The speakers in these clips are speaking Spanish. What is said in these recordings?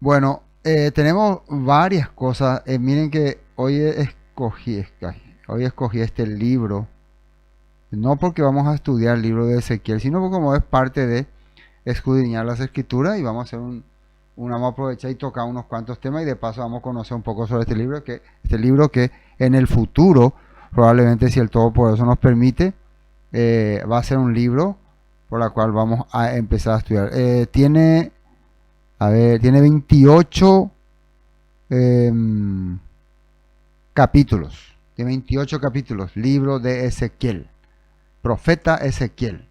Bueno, tenemos varias cosas. Miren que hoy escogí este libro, no porque vamos a estudiar el libro de Ezequiel, sino porque como es parte de escudriñar las escrituras y vamos a hacer vamos a aprovechar y tocar unos cuantos temas y de paso vamos a conocer un poco sobre este libro que en el futuro, probablemente si el Todopoderoso nos permite, va a ser un libro por la cual vamos a empezar a estudiar. Tiene 28 em, capítulos. Tiene 28 capítulos. Libro de Ezequiel. Profeta Ezequiel.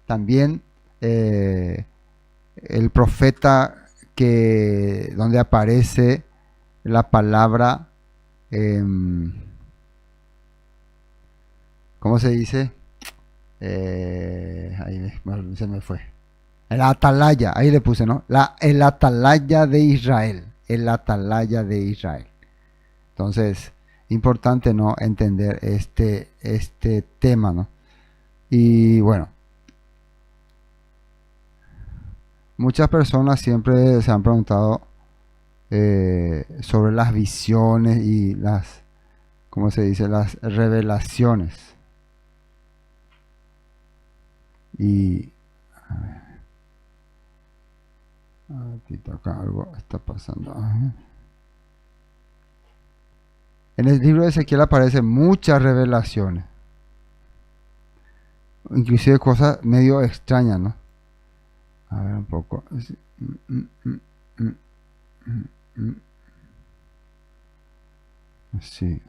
También el profeta donde aparece la palabra, em, ¿cómo se dice? Se me fue. El atalaya, ahí le puse, ¿no? El atalaya de Israel. El atalaya de Israel. Entonces, importante, ¿no? Entender este tema, ¿no? Y bueno, muchas personas siempre se han preguntado sobre las visiones y ¿cómo se dice? Las revelaciones. Y aquí acá algo está pasando. En el libro de Ezequiel aparecen muchas revelaciones, inclusive cosas medio extrañas, ¿no? A ver un poco. Sí.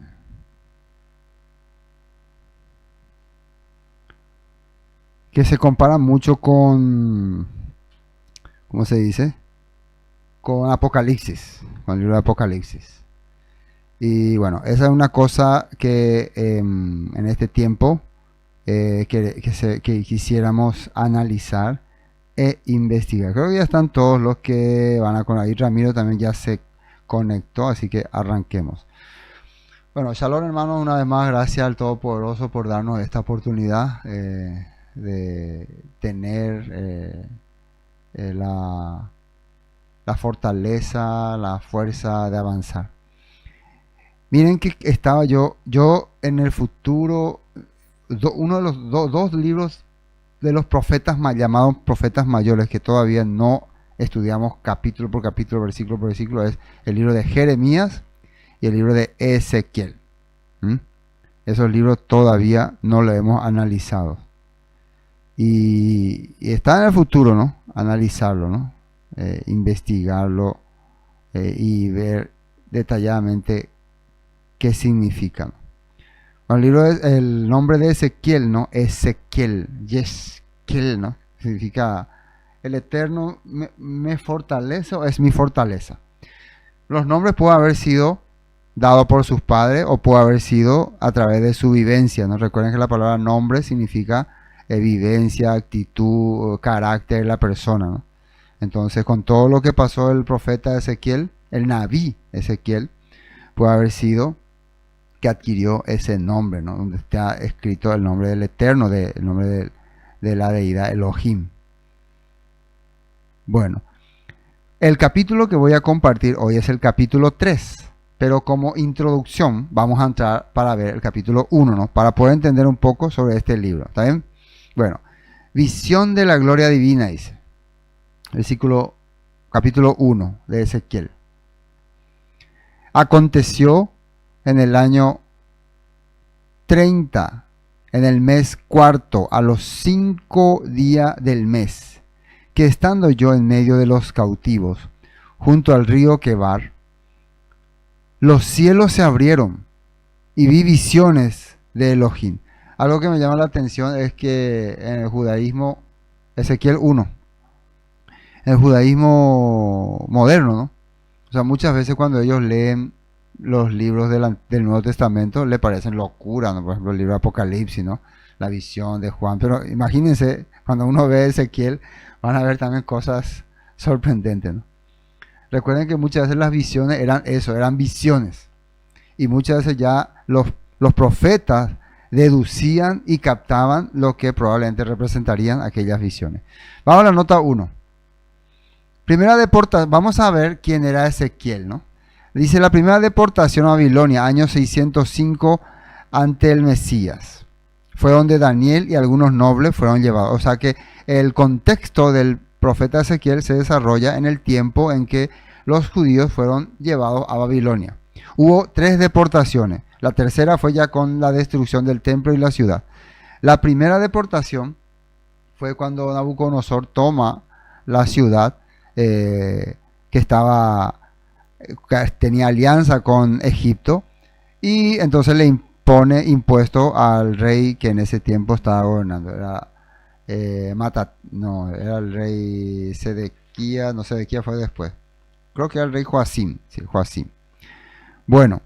Que se compara mucho ¿cómo se dice? Con Apocalipsis, con el libro de Apocalipsis. Y bueno, esa es una cosa que en este tiempo que quisiéramos analizar e investigar. Creo que ya están todos los que van a conectar. Ramiro también ya se conectó, así que arranquemos. Bueno, shalom hermanos, una vez más, gracias al Todopoderoso por darnos esta oportunidad de tener la fortaleza, la fuerza de avanzar. Miren que estaba yo en el futuro, uno de los dos libros de los profetas llamados profetas mayores que todavía no estudiamos capítulo por capítulo, versículo por versículo, es el libro de Jeremías y el libro de Ezequiel. Esos libros todavía no los hemos analizado. Y está en el futuro, ¿no? Analizarlo, ¿no? Investigarlo y ver detalladamente qué significa. Bueno, el nombre de Ezequiel, ¿no? Ezequiel, Yesquiel, ¿no? Significa el Eterno me fortalece o es mi fortaleza. Los nombres pueden haber sido dados por sus padres o puede haber sido a través de su vivencia, ¿no? Recuerden que la palabra nombre significa vivencia, actitud, carácter de la persona, ¿no? Entonces, con todo lo que pasó el profeta Ezequiel, el Naví Ezequiel, puede haber sido que adquirió ese nombre, ¿no? Donde está escrito el nombre del Eterno, el nombre de la deidad Elohim. Bueno, el capítulo que voy a compartir hoy es el capítulo 3, pero como introducción vamos a entrar para ver el capítulo 1, ¿no? Para poder entender un poco sobre este libro, ¿está bien? Bueno, visión de la gloria divina, dice. Capítulo 1 de Ezequiel. Aconteció en el año 30, en el mes cuarto, a los 5 días del mes, que estando yo en medio de los cautivos, junto al río Quebar, los cielos se abrieron y vi visiones de Elohim. Algo que me llama la atención es que en el judaísmo, Ezequiel 1, en el judaísmo moderno, ¿no? O sea, muchas veces cuando ellos leen los libros del Nuevo Testamento le parecen locura, ¿no? Por ejemplo, el libro de Apocalipsis, ¿no? La visión de Juan. Pero imagínense, cuando uno ve Ezequiel, van a ver también cosas sorprendentes, ¿no? Recuerden que muchas veces las visiones eran visiones. Y muchas veces ya los profetas deducían y captaban lo que probablemente representarían aquellas visiones. Vamos a la nota 1. Primera deportación, vamos a ver quién era Ezequiel, ¿no? Dice la primera deportación a Babilonia, año 605 ante el Mesías. Fue donde Daniel y algunos nobles fueron llevados. O sea que el contexto del profeta Ezequiel se desarrolla en el tiempo en que los judíos fueron llevados a Babilonia. Hubo 3 deportaciones. La tercera fue ya con la destrucción del templo y la ciudad. La primera deportación fue cuando Nabucodonosor toma la ciudad que tenía alianza con Egipto, y entonces le impone impuesto al rey que en ese tiempo estaba gobernando. Era era el rey Sedequías, no, Sedequías fue después. Creo que era el rey Joacim, sí, Joacim. Bueno,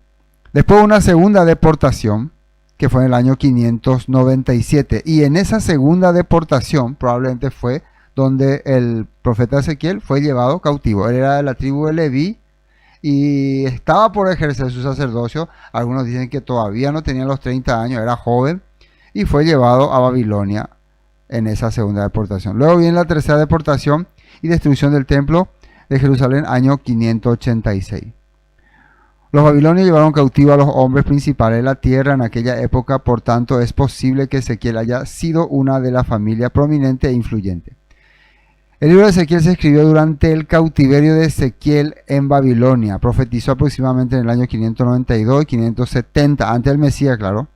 después una segunda deportación que fue en el año 597, y en esa segunda deportación probablemente fue donde el profeta Ezequiel fue llevado cautivo. Él era de la tribu de Leví y estaba por ejercer su sacerdocio. Algunos dicen que todavía no tenía los 30 años, era joven, y fue llevado a Babilonia en esa segunda deportación. Luego viene la tercera deportación y destrucción del templo de Jerusalén, año 586. Los babilonios llevaron cautivo a los hombres principales de la tierra en aquella época, por tanto es posible que Ezequiel haya sido una de la familia prominente e influyente. El libro de Ezequiel se escribió durante el cautiverio de Ezequiel en Babilonia. Profetizó aproximadamente en el año 592 y 570, antes del Mesías, claro.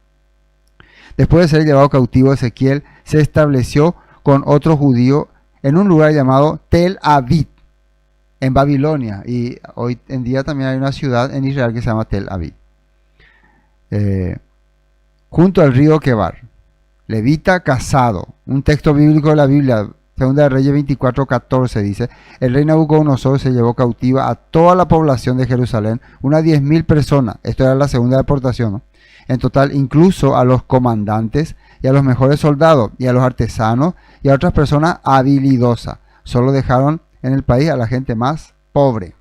Después de ser llevado cautivo, Ezequiel se estableció con otro judío en un lugar llamado Tel Aviv, en Babilonia. Y hoy en día también hay una ciudad en Israel que se llama Tel Aviv. Junto al río Quebar. Levita casado. Un texto bíblico de la Biblia. Segunda de Reyes 24:14 dice: el rey Nabucodonosor se llevó cautiva a toda la población de Jerusalén, unas 10.000 personas. Esto era la segunda deportación, ¿no? En total, incluso a los comandantes y a los mejores soldados y a los artesanos y a otras personas habilidosas. Solo dejaron en el país a la gente más pobre.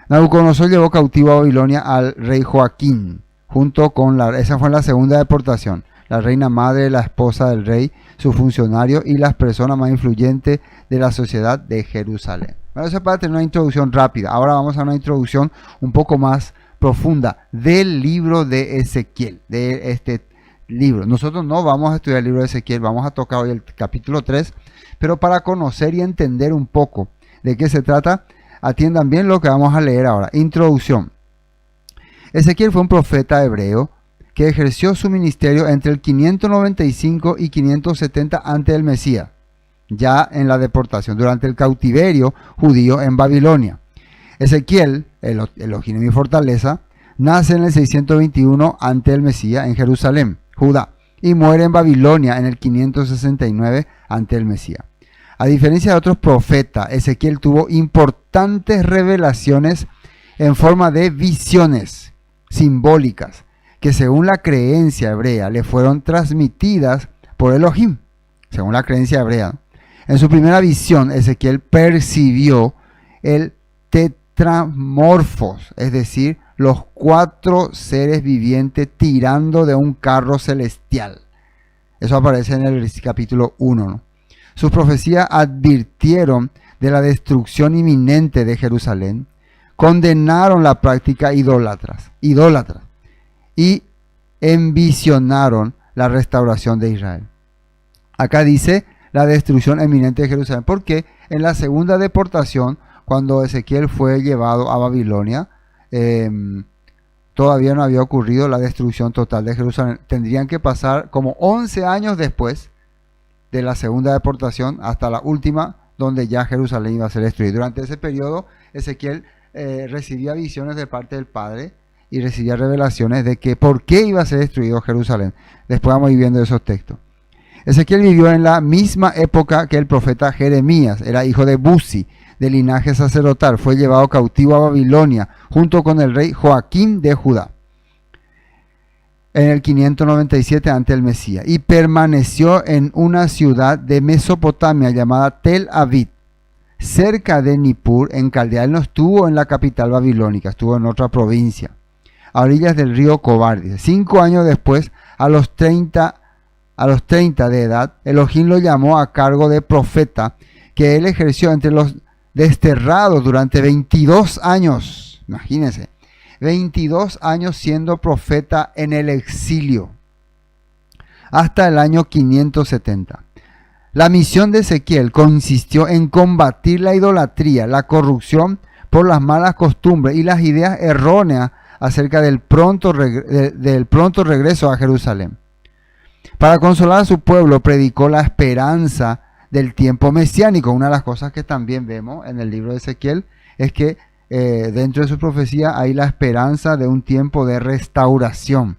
Nabucodonosor llevó cautivo a Babilonia al rey Joaquín, junto con esa fue la segunda deportación. La reina madre, la esposa del rey, sus funcionarios y las personas más influyentes de la sociedad de Jerusalén. Bueno, eso es para tener una introducción rápida. Ahora vamos a una introducción un poco más profunda del libro de Ezequiel, de este libro. Nosotros no vamos a estudiar el libro de Ezequiel, vamos a tocar hoy el capítulo 3, pero para conocer y entender un poco de qué se trata, atiendan bien lo que vamos a leer ahora. Introducción. Ezequiel fue un profeta hebreo que ejerció su ministerio entre el 595 y 570 antes del Mesías, ya en la deportación, durante el cautiverio judío en Babilonia. Ezequiel, el Elohim mi fortaleza, nace en el 621 antes del Mesías en Jerusalén, Judá, y muere en Babilonia en el 569 antes del Mesías. A diferencia de otros profetas, Ezequiel tuvo importantes revelaciones en forma de visiones simbólicas que según la creencia hebrea le fueron transmitidas por Elohim, según la creencia hebrea. En su primera visión, Ezequiel percibió el tetramorfos, es decir, los 4 seres vivientes tirando de un carro celestial. Eso aparece en el capítulo 1, ¿no? Sus profecías advirtieron de la destrucción inminente de Jerusalén, condenaron la práctica idólatra y envisionaron la restauración de Israel. Acá dice la destrucción inminente de Jerusalén, porque en la segunda deportación, cuando Ezequiel fue llevado a Babilonia, todavía no había ocurrido la destrucción total de Jerusalén. Tendrían que pasar como 11 años después de la segunda deportación hasta la última, donde ya Jerusalén iba a ser destruido. Durante ese periodo, Ezequiel recibía visiones de parte del Padre y recibía revelaciones de que por qué iba a ser destruido Jerusalén. Después vamos a ir viendo esos textos. Ezequiel vivió en la misma época que el profeta Jeremías, era hijo de Buzi, de linaje sacerdotal. Fue llevado cautivo a Babilonia junto con el rey Joaquín de Judá en el 597 ante el Mesías, y permaneció en una ciudad de Mesopotamia llamada Tel Aviv, cerca de Nippur, en Caldea. Él no estuvo en la capital babilónica, estuvo en otra provincia, a orillas del río Cobar. 5 años después, a los 30 de edad, Elohim lo llamó a cargo de profeta, que él ejerció entre los desterrado durante 22 años. Imagínense, 22 años siendo profeta en el exilio, hasta el año 570. La misión de Ezequiel consistió en combatir la idolatría, la corrupción por las malas costumbres y las ideas erróneas acerca del pronto regreso a Jerusalén. Para consolar a su pueblo, predicó la esperanza del tiempo mesiánico. Una de las cosas que también vemos en el libro de Ezequiel es que dentro de su profecía hay la esperanza de un tiempo de restauración.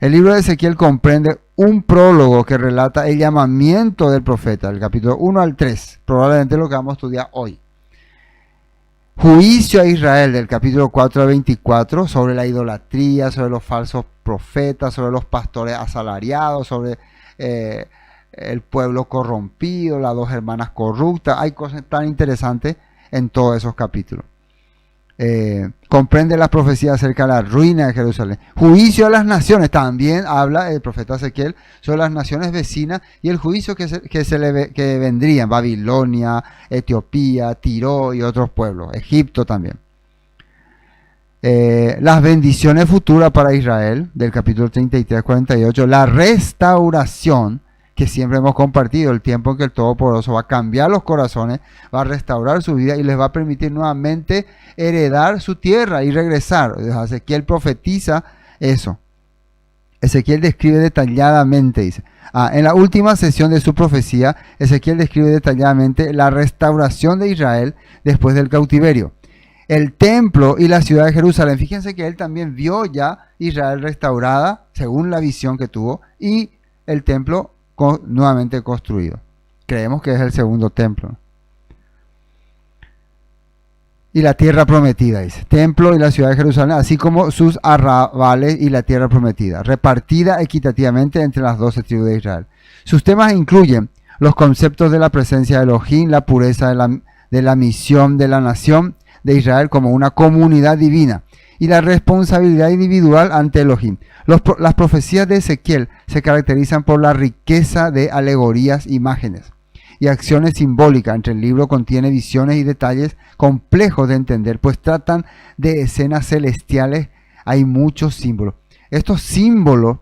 El libro de Ezequiel comprende un prólogo que relata el llamamiento del profeta, del capítulo 1 al 3, probablemente lo que vamos a estudiar hoy. Juicio a Israel, del capítulo 4 al 24, sobre la idolatría, sobre los falsos profetas, sobre los pastores asalariados, sobre el pueblo corrompido, las dos hermanas corruptas. Hay cosas tan interesantes en todos esos capítulos. Comprende las profecías acerca de la ruina de Jerusalén. Juicio a las naciones. También habla el profeta Ezequiel sobre las naciones vecinas y el juicio que vendrían. Babilonia, Etiopía, Tiro y otros pueblos. Egipto también. Las bendiciones futuras para Israel, del capítulo 33-48. La restauración, que siempre hemos compartido, el tiempo en que el Todopoderoso va a cambiar los corazones, va a restaurar su vida y les va a permitir nuevamente heredar su tierra y regresar. Ezequiel profetiza eso. Ezequiel describe detalladamente, dice. En la última sesión de su profecía, Ezequiel describe detalladamente la restauración de Israel después del cautiverio. El templo y la ciudad de Jerusalén. Fíjense que él también vio ya Israel restaurada, según la visión que tuvo, y el templo nuevamente construido. Creemos que es el segundo templo. Y la tierra prometida, dice. Templo y la ciudad de Jerusalén, así como sus arrabales y la tierra prometida, repartida equitativamente entre las 12 tribus de Israel. Sus temas incluyen los conceptos de la presencia de Elohim, la pureza de la misión de la nación de Israel como una comunidad divina, y la responsabilidad individual ante Elohim. Las profecías de Ezequiel se caracterizan por la riqueza de alegorías, imágenes y acciones simbólicas. Entre el libro contiene visiones y detalles complejos de entender, pues tratan de escenas celestiales. Hay muchos símbolos. Estos símbolos,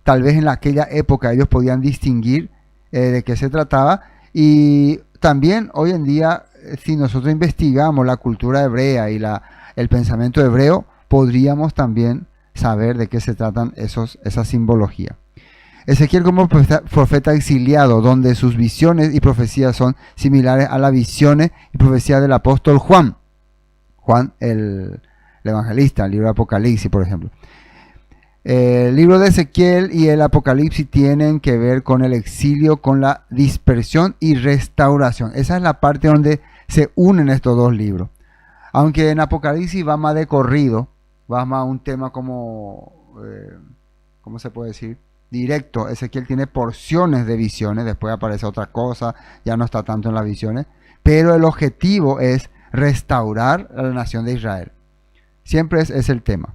tal vez en aquella época ellos podían distinguir de qué se trataba, y también hoy en día, si nosotros investigamos la cultura hebrea y el pensamiento hebreo, podríamos también saber de qué se tratan esa simbología. Ezequiel como profeta exiliado, donde sus visiones y profecías son similares a las visiones y profecías del apóstol Juan. Juan el evangelista, el libro de Apocalipsis, por ejemplo. El libro de Ezequiel y el Apocalipsis tienen que ver con el exilio, con la dispersión y restauración. Esa es la parte donde se unen estos dos libros. Aunque en Apocalipsis va más de corrido, va más a un tema como, ¿cómo se puede decir? Directo. Ezequiel tiene porciones de visiones, después aparece otra cosa, ya no está tanto en las visiones, pero el objetivo es restaurar a la nación de Israel. Siempre es el tema.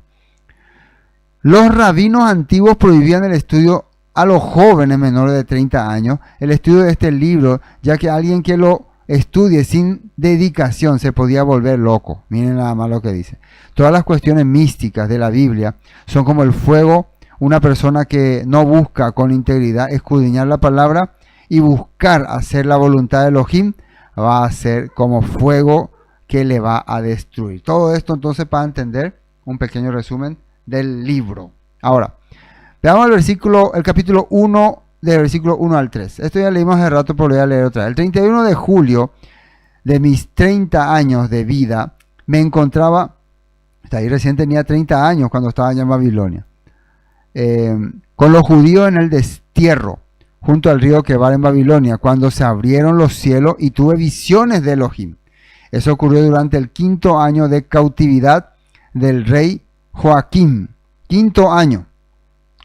Los rabinos antiguos prohibían el estudio a los jóvenes menores de 30 años, el estudio de este libro, ya que alguien que lo estudie sin dedicación se podía volver loco. Miren nada más lo que dice. Todas las cuestiones místicas de la Biblia son como el fuego. Una persona que no busca con integridad escudriñar la palabra y buscar hacer la voluntad de Elohim, va a ser como fuego que le va a destruir. Todo esto entonces para entender un pequeño resumen del libro. Ahora, veamos el capítulo 1, del versículo 1 al 3. Esto ya leímos hace rato, pero lo voy a leer otra vez. El 31 de julio de mis 30 años de vida, me encontraba, hasta ahí recién tenía 30 años cuando estaba allá en Babilonia, con los judíos en el destierro, junto al río Quebar en Babilonia, cuando se abrieron los cielos y tuve visiones de Elohim. Eso ocurrió durante el 5.º año de cautividad del rey Joaquín. 5.º año.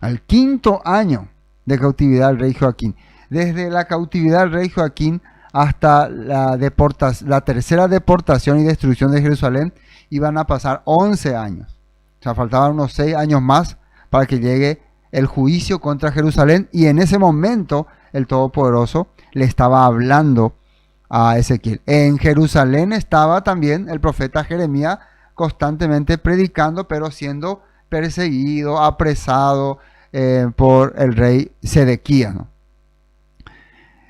Al 5.º año de cautividad del rey Joaquín. Desde la cautividad del rey Joaquín hasta la tercera deportación y destrucción de Jerusalén, iban a pasar 11 años. O sea, faltaban unos 6 años más para que llegue el juicio contra Jerusalén, y en ese momento el Todopoderoso le estaba hablando a Ezequiel. En Jerusalén estaba también el profeta Jeremías constantemente predicando, pero siendo perseguido, apresado por el rey Sedequías, ¿no?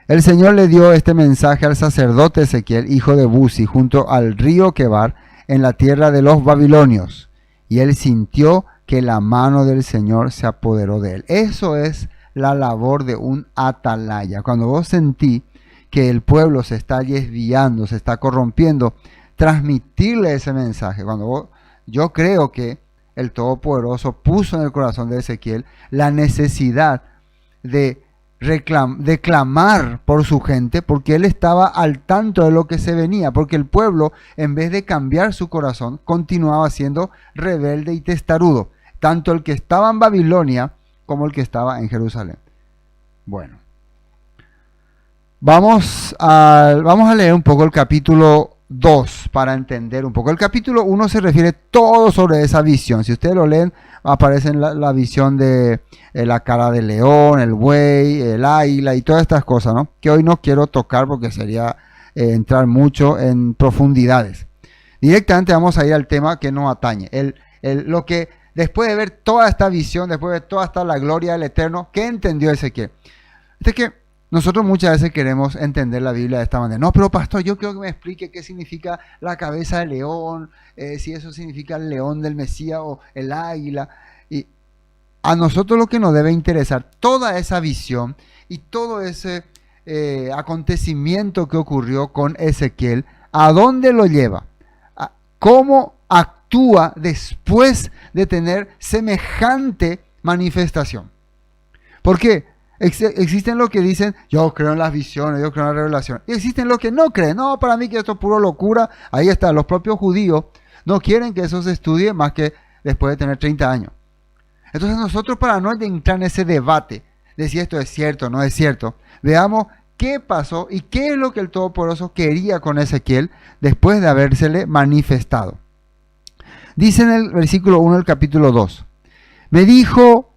El Señor le dio este mensaje al sacerdote Ezequiel, hijo de Buzi, junto al río Quebar, en la tierra de los babilonios. Y él sintió que la mano del Señor se apoderó de él. Eso es la labor de un atalaya. Cuando vos sentís que el pueblo se está desviando, se está corrompiendo, transmitirle ese mensaje. Yo creo que el Todopoderoso puso en el corazón de Ezequiel la necesidad de clamar por su gente, porque él estaba al tanto de lo que se venía, porque el pueblo, en vez de cambiar su corazón, continuaba siendo rebelde y testarudo, tanto el que estaba en Babilonia como el que estaba en Jerusalén. Bueno, vamos a leer un poco el capítulo 2 para entender un poco. El capítulo 1 se refiere todo sobre esa visión. Si ustedes lo leen, aparece la visión de la cara del león, el buey, el águila y todas estas cosas, ¿no? Que hoy no quiero tocar porque sería entrar mucho en profundidades. Directamente vamos a ir al tema que nos atañe. Lo que después de ver toda esta visión, después de ver toda la gloria del Eterno, ¿qué entendió Ezequiel? Es que nosotros muchas veces queremos entender la Biblia de esta manera. No, pero pastor, yo quiero que me explique qué significa la cabeza del león, si eso significa el león del Mesías o el águila. Y a nosotros lo que nos debe interesar, toda esa visión y todo ese acontecimiento que ocurrió con Ezequiel, ¿a dónde lo lleva? ¿Cómo actúa después de tener semejante manifestación? ¿Por qué? Existen los que dicen, yo creo en las visiones, yo creo en la revelación. Y existen los que no creen. No, para mí que esto es puro locura. Ahí está, los propios judíos no quieren que eso se estudie más que después de tener 30 años. Entonces nosotros, para no entrar en ese debate de si esto es cierto o no es cierto, veamos qué pasó y qué es lo que el Todopoderoso quería con Ezequiel después de habérsele manifestado. Dice en el versículo 1 del capítulo 2, me dijo,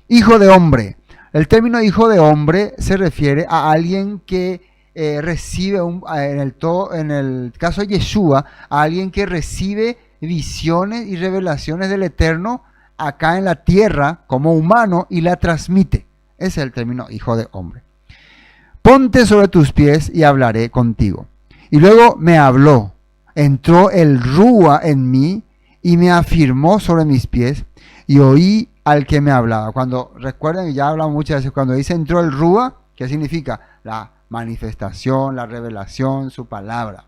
hijo de hombre. El término hijo de hombre se refiere a alguien que recibe, en el caso de Yeshua, a alguien que recibe visiones y revelaciones del Eterno acá en la tierra como humano y la transmite. Ese es el término hijo de hombre. Ponte sobre tus pies y hablaré contigo. Y luego me habló, entró el Rúa en mí y me afirmó sobre mis pies y oí al que me hablaba. Cuando, recuerden, ya hablamos muchas veces, cuando dice entró el Rúa, ¿qué significa? La manifestación, la revelación, su palabra.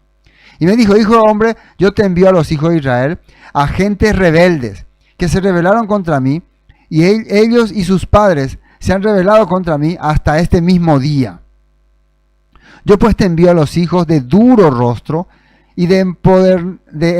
Y me dijo, hijo de hombre, yo te envío a los hijos de Israel, a gentes rebeldes, que se rebelaron contra mí, y ellos y sus padres se han rebelado contra mí hasta este mismo día. Yo pues te envío a los hijos de duro rostro y de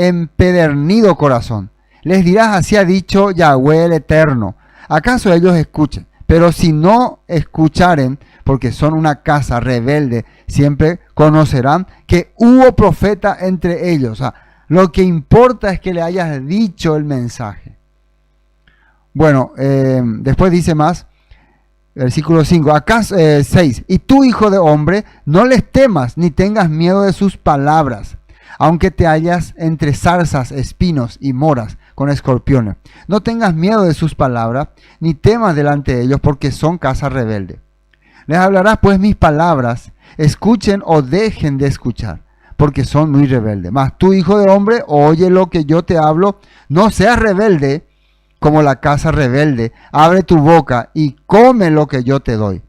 empedernido corazón. Les dirás, así ha dicho Yahweh el Eterno. ¿Acaso ellos escuchen? Pero si no escucharen, porque son una casa rebelde, siempre conocerán que hubo profeta entre ellos. O sea, lo que importa es que le hayas dicho el mensaje. Bueno, después dice más, versículo 5, ¿acaso 6? Y tú, hijo de hombre, no les temas ni tengas miedo de sus palabras, aunque te hallas entre zarzas, espinos y moras, con escorpiones. No tengas miedo de sus palabras, ni temas delante de ellos, porque son casa rebelde. Les hablarás pues mis palabras, escuchen o dejen de escuchar, porque son muy rebeldes. Mas tú, hijo de hombre, oye lo que yo te hablo, no seas rebelde como la casa rebelde, abre tu boca y come lo que yo te doy.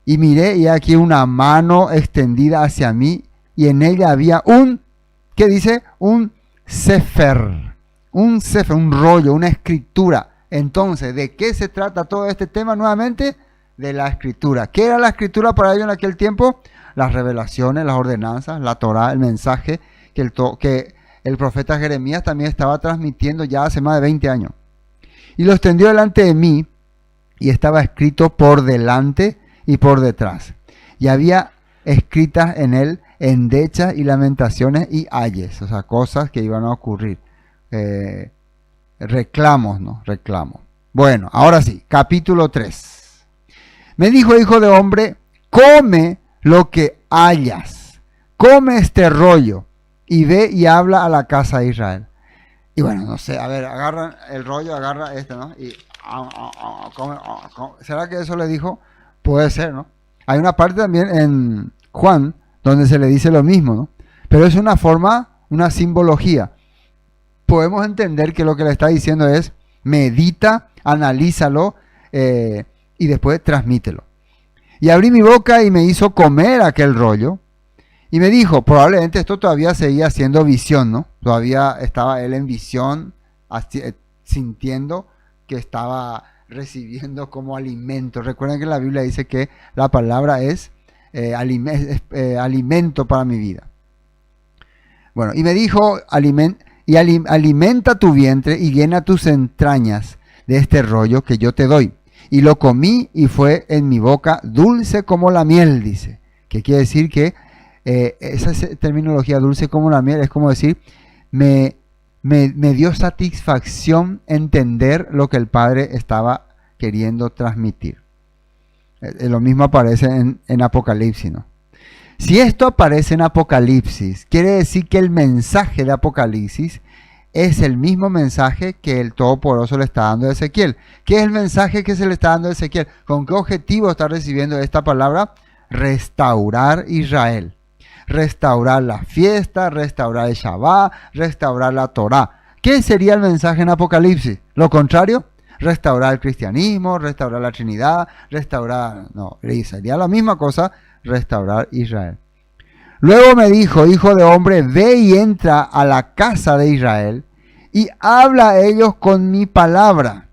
Y miré, y aquí una mano extendida hacia mí, y en ella había ¿qué dice? Un sefer, un rollo, una escritura. Entonces, ¿de qué se trata todo este tema nuevamente? De la escritura. ¿Qué era la escritura para ellos en aquel tiempo? Las revelaciones, las ordenanzas, la Torá, el mensaje que el profeta Jeremías también estaba transmitiendo ya hace más de 20 años. Y lo extendió delante de mí, y estaba escrito por delante y por detrás. Y había escritas en él endechas y lamentaciones y ayes, o sea, cosas que iban a ocurrir. Reclamos, ¿no? Reclamos. Bueno, ahora sí, capítulo 3. Me dijo, hijo de hombre, come lo que hayas, come este rollo y ve y habla a la casa de Israel. Y bueno, no sé, a ver, agarra el rollo, agarra este, ¿no? Y come. ¿Será que eso le dijo? Puede ser, ¿no? Hay una parte también en Juan donde se le dice lo mismo, ¿no? Pero es una forma, una simbología. Podemos entender que lo que le está diciendo es medita, analízalo y después transmítelo. Y abrí mi boca y me hizo comer aquel rollo. Y me dijo, probablemente esto todavía seguía siendo visión, ¿no? Todavía estaba él en visión, sintiendo que estaba recibiendo como alimento. Recuerden que la Biblia dice que la palabra es alimento para mi vida. Bueno, y me dijo, alimenta tu vientre y llena tus entrañas de este rollo que yo te doy. Y lo comí y fue en mi boca dulce como la miel, dice. Que quiere decir que esa terminología dulce como la miel es como decir, me dio satisfacción entender lo que el Padre estaba queriendo transmitir. Lo mismo aparece en Apocalipsis, ¿no? Si esto aparece en Apocalipsis, quiere decir que el mensaje de Apocalipsis es el mismo mensaje que el Todopoderoso le está dando a Ezequiel. ¿Qué es el mensaje que se le está dando a Ezequiel? ¿Con qué objetivo está recibiendo esta palabra? Restaurar Israel. Restaurar la fiesta, restaurar el Shabbat, restaurar la Torah. ¿Qué sería el mensaje en Apocalipsis? ¿Lo contrario? Restaurar el cristianismo, restaurar la Trinidad, no, sería la misma cosa, restaurar Israel. Luego me dijo, hijo de hombre, ve y entra a la casa de Israel y habla a ellos con mi palabra,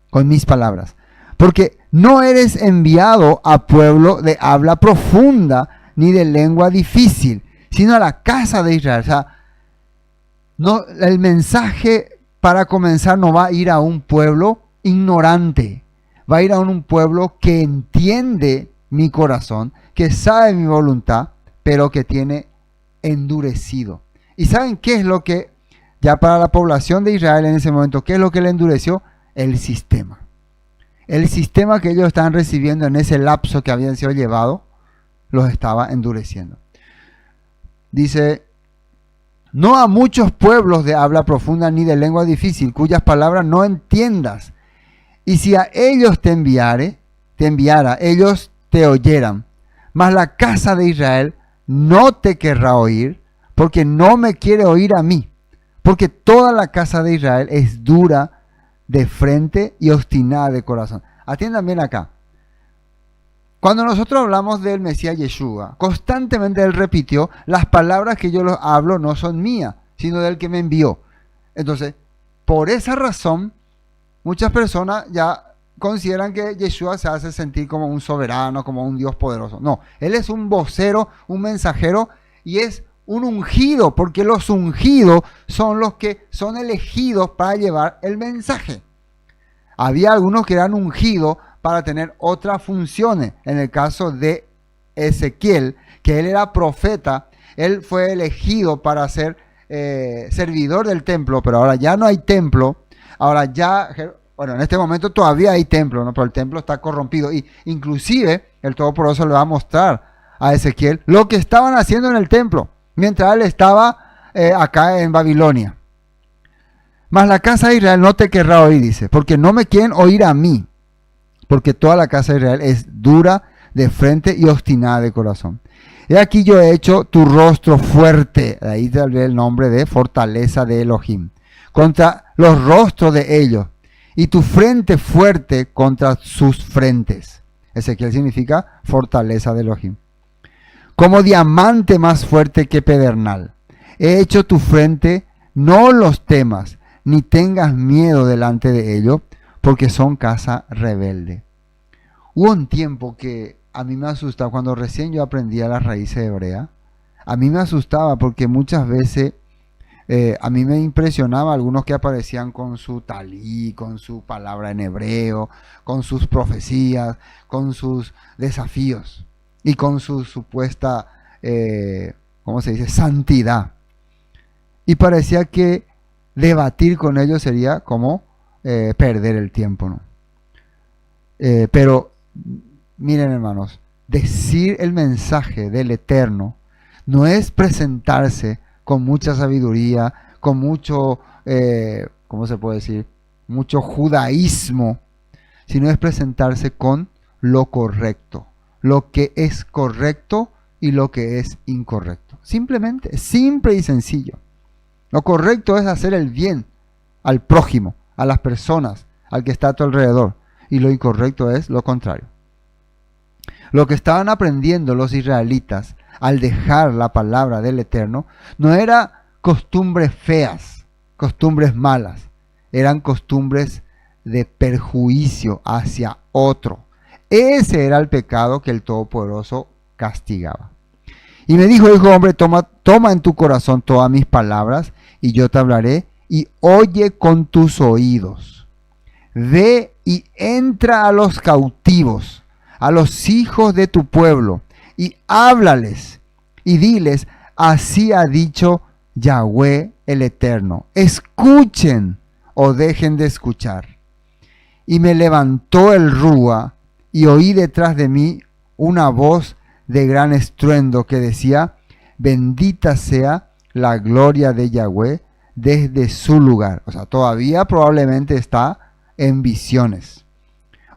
con mis palabras. Porque no eres enviado a pueblo de habla profunda ni de lengua difícil, sino a la casa de Israel. O sea, no, el mensaje para comenzar no va a ir a un pueblo ignorante, va a ir a un pueblo que entiende mi corazón, que sabe mi voluntad, pero que tiene endurecido. ¿Y saben qué es lo que, ya para la población de Israel en ese momento, qué es lo que le endureció? El sistema. El sistema que ellos estaban recibiendo en ese lapso que habían sido llevados, los estaba endureciendo. Dice, no a muchos pueblos de habla profunda ni de lengua difícil, cuyas palabras no entiendas. Y si a ellos te enviara, ellos te oyeran. Mas la casa de Israel no te querrá oír, porque no me quiere oír a mí. Porque toda la casa de Israel es dura de frente y obstinada de corazón. Atiendan bien acá. Cuando nosotros hablamos del Mesías Yeshua, constantemente él repitió, las palabras que yo hablo no son mías, sino del que me envió. Entonces, por esa razón, muchas personas ya consideran que Yeshua se hace sentir como un soberano, como un Dios poderoso. No, él es un vocero, un mensajero y es un ungido, porque los ungidos son los que son elegidos para llevar el mensaje. Había algunos que eran ungidos para tener otras funciones. En el caso de Ezequiel, que él era profeta, él fue elegido para ser servidor del templo, pero ahora ya no hay templo. Ahora ya, bueno, en este momento todavía hay templo, ¿no? Pero el templo está corrompido. Y inclusive el Todopoderoso le va a mostrar a Ezequiel lo que estaban haciendo en el templo, mientras él estaba acá en Babilonia. Mas la casa de Israel no te querrá oír, dice, porque no me quieren oír a mí, porque toda la casa de Israel es dura de frente y obstinada de corazón. He aquí yo he hecho tu rostro fuerte, de ahí te hablé el nombre de fortaleza de Elohim, contra los rostros de ellos, y tu frente fuerte contra sus frentes. Ezequiel significa fortaleza de Elohim. Como diamante más fuerte que pedernal. He hecho tu frente, no los temas, ni tengas miedo delante de ellos, porque son casa rebelde. Hubo un tiempo que a mí me asustaba, cuando recién yo aprendía las raíces hebreas, a mí me asustaba porque muchas veces a mí me impresionaba algunos que aparecían con su talí, con su palabra en hebreo, con sus profecías, con sus desafíos y con su supuesta, ¿cómo se dice?, santidad. Y parecía que debatir con ellos sería como perder el tiempo, ¿no? Pero miren, hermanos, decir el mensaje del Eterno, no es presentarse con mucha sabiduría, con mucho, ¿cómo se puede decir? Mucho judaísmo, sino es presentarse con lo correcto, lo que es correcto y lo que es incorrecto. Simplemente, simple y sencillo. Lo correcto es hacer el bien al prójimo, a las personas, al que está a tu alrededor. Y lo incorrecto es lo contrario. Lo que estaban aprendiendo los israelitas al dejar la palabra del Eterno no era costumbres feas, costumbres malas, eran costumbres de perjuicio hacia otro. Ese era el pecado que el Todopoderoso castigaba. Y me dijo, hijo hombre, toma en tu corazón todas mis palabras y yo te hablaré, y oye con tus oídos. Ve y entra a los cautivos, a los hijos de tu pueblo, y háblales, y diles, así ha dicho Yahweh el Eterno. Escuchen o dejen de escuchar. Y me levantó el rúa, y oí detrás de mí una voz de gran estruendo que decía, bendita sea la gloria de Yahweh desde su lugar. O sea, todavía probablemente está en visiones.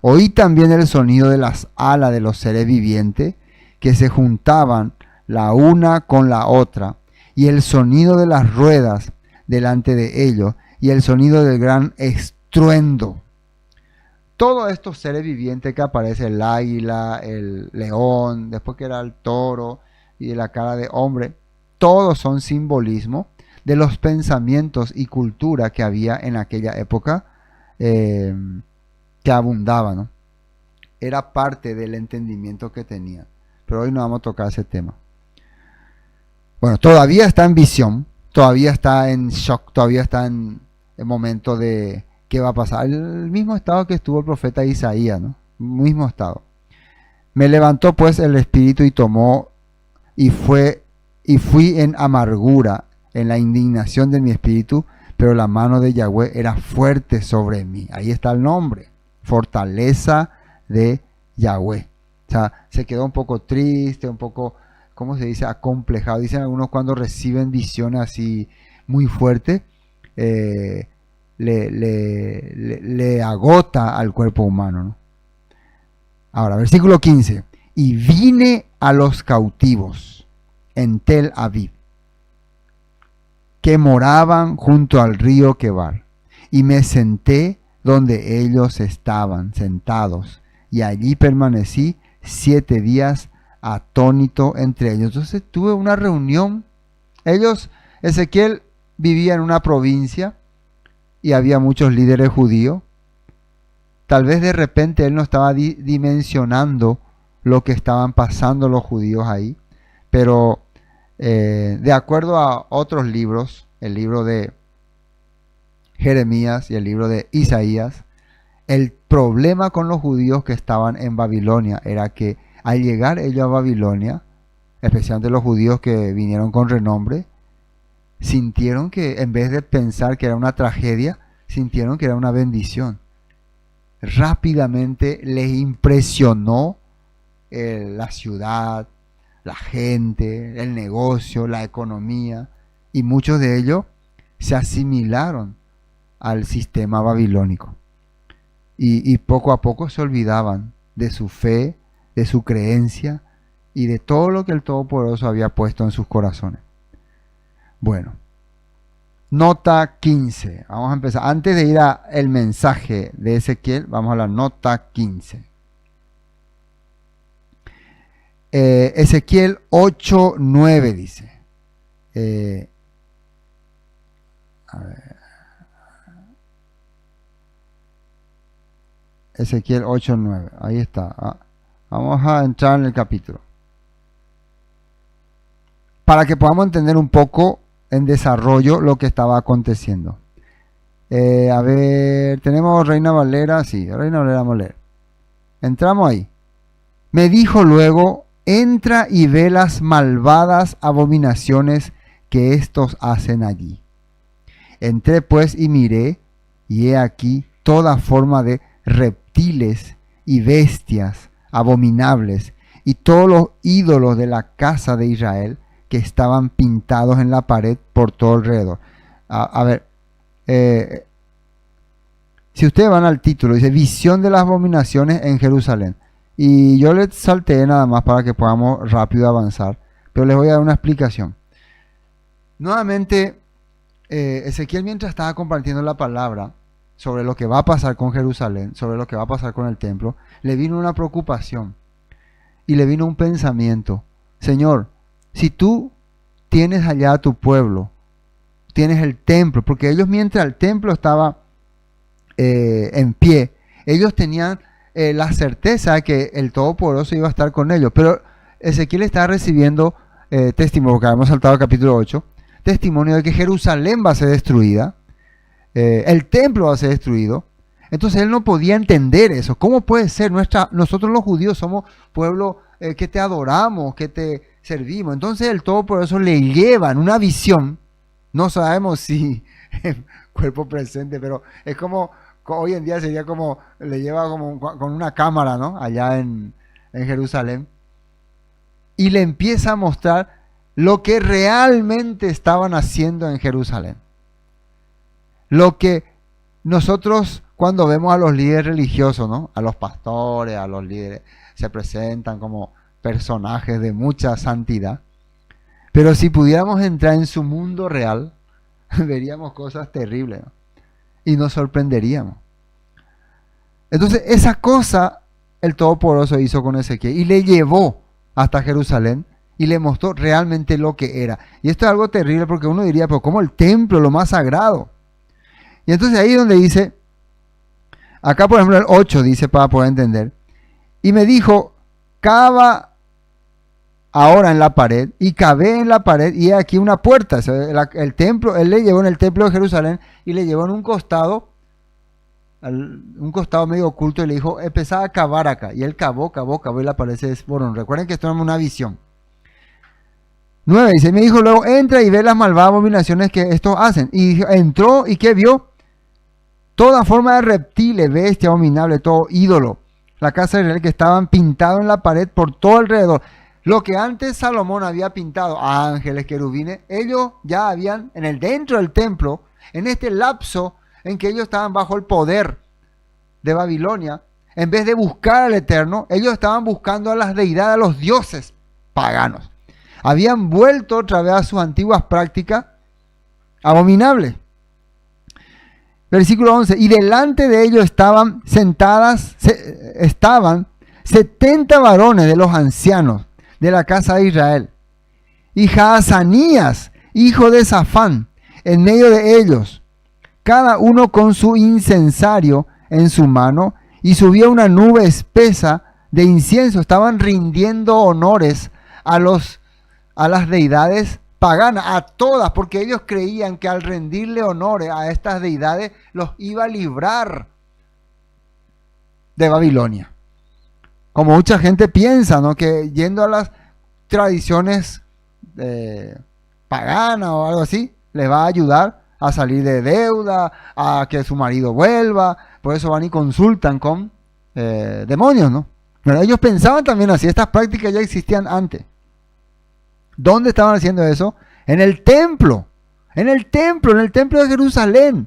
Oí también el sonido de las alas de los seres vivientes que se juntaban la una con la otra, y el sonido de las ruedas delante de ellos, y el sonido del gran estruendo. Todos estos seres vivientes que aparece, el águila, el león, después que era el toro y de la cara de hombre, todos son simbolismo de los pensamientos y cultura que había en aquella época, que abundaba, ¿no? Era parte del entendimiento que tenían. Pero hoy no vamos a tocar ese tema. Bueno, todavía está en visión, todavía está en shock, todavía está en el momento de qué va a pasar. El mismo estado que estuvo el profeta Isaías, ¿no? Mismo estado. Me levantó pues el espíritu y tomó y fui en amargura, en la indignación de mi espíritu, pero la mano de Yahweh era fuerte sobre mí. Ahí está el nombre, fortaleza de Yahweh. O sea, se quedó un poco triste, un poco, ¿cómo se dice? Acomplejado. Dicen algunos cuando reciben visiones así muy fuertes, le agota al cuerpo humano, ¿no? Ahora, versículo 15. Y vine a los cautivos en Tel Aviv, que moraban junto al río Quebar, y me senté donde ellos estaban sentados, y allí permanecí 7 días atónito entre ellos. Entonces tuve una reunión. Ezequiel vivía en una provincia y había muchos líderes judíos. Tal vez de repente él no estaba dimensionando lo que estaban pasando los judíos ahí, pero de acuerdo a otros libros, el libro de Jeremías y el libro de Isaías, el problema con los judíos que estaban en Babilonia era que al llegar ellos a Babilonia, especialmente los judíos que vinieron con renombre, sintieron que en vez de pensar que era una tragedia, sintieron que era una bendición. Rápidamente les impresionó la ciudad, la gente, el negocio, la economía, y muchos de ellos se asimilaron al sistema babilónico. Y poco a poco se olvidaban de su fe, de su creencia y de todo lo que el Todopoderoso había puesto en sus corazones. Bueno, nota 15. Vamos a empezar. Antes de ir al mensaje de Ezequiel, vamos a la nota 15. Ezequiel 8:9 dice. A ver. Ezequiel 8:9. Ahí está. Vamos a entrar en el capítulo. Para que podamos entender un poco en desarrollo lo que estaba aconteciendo. A ver, tenemos Reina Valera. Sí, Reina Valera vamos a leer. Entramos ahí. Me dijo luego, entra y ve las malvadas abominaciones que estos hacen allí. Entré pues y miré, y he aquí toda forma de reptiles y bestias abominables, y todos los ídolos de la casa de Israel que estaban pintados en la pared por todo alrededor. A ver, si ustedes van al título, dice visión de las abominaciones en Jerusalén. Y yo les salté nada más para que podamos rápido avanzar, pero les voy a dar una explicación. Nuevamente, Ezequiel, mientras estaba compartiendo la palabra sobre lo que va a pasar con Jerusalén, sobre lo que va a pasar con el templo, le vino una preocupación y le vino un pensamiento. Señor, si tú tienes allá a tu pueblo, tienes el templo, porque ellos mientras el templo estaba en pie, ellos tenían la certeza de que el Todopoderoso iba a estar con ellos, pero Ezequiel estaba recibiendo testimonio, porque habíamos saltado al capítulo 8, testimonio de que Jerusalén va a ser destruida, el templo va a ser destruido. Entonces él no podía entender eso. ¿Cómo puede ser? Nosotros los judíos somos pueblo que te adoramos, que te servimos. Entonces el Todopoderoso le lleva en una visión, no sabemos si en cuerpo presente, pero es como, hoy en día sería como, le lleva como con una cámara, ¿no? Allá en Jerusalén. Y le empieza a mostrar lo que realmente estaban haciendo en Jerusalén. Lo que nosotros cuando vemos a los líderes religiosos, ¿no? A los pastores, a los líderes, se presentan como personajes de mucha santidad. Pero si pudiéramos entrar en su mundo real, veríamos cosas terribles, ¿no? Y nos sorprenderíamos. Entonces, esa cosa el Todopoderoso hizo con Ezequiel y le llevó hasta Jerusalén y le mostró realmente lo que era. Y esto es algo terrible porque uno diría, pero ¿cómo el templo, lo más sagrado? Y entonces ahí donde dice, acá por ejemplo el 8 dice para poder entender, y me dijo, cava ahora en la pared, y cavé en la pared, y aquí una puerta. El templo, él le llevó en el templo de Jerusalén, y le llevó en un costado medio oculto, y le dijo, empezaba a cavar acá, y él cavó, y la pared se desmoronó. Recuerden que esto es una visión. 9 dice, me dijo luego, entra y ve las malvadas abominaciones que estos hacen. Y entró, ¿y qué vio? Toda forma de reptiles, bestia abominable, todo ídolo. La casa de Israel que estaban pintados en la pared por todo alrededor. Lo que antes Salomón había pintado, ángeles, querubines, ellos ya habían, dentro del templo, en este lapso en que ellos estaban bajo el poder de Babilonia, en vez de buscar al Eterno, ellos estaban buscando a las deidades, a los dioses paganos. Habían vuelto otra vez a sus antiguas prácticas abominables. Versículo 11, y delante de ellos estaban 70 varones de los ancianos de la casa de Israel, y Jaazanías, hijo de Safán, en medio de ellos, cada uno con su incensario en su mano, y subía una nube espesa de incienso. Estaban rindiendo honores a las deidades paganas, a todas, porque ellos creían que al rendirle honores a estas deidades los iba a librar de Babilonia. Como mucha gente piensa, ¿no? Que yendo a las tradiciones paganas o algo así, les va a ayudar a salir de deuda, a que su marido vuelva. Por eso van y consultan con demonios, ¿no? Pero ellos pensaban también así, estas prácticas ya existían antes. ¿Dónde estaban haciendo eso? En el templo de Jerusalén,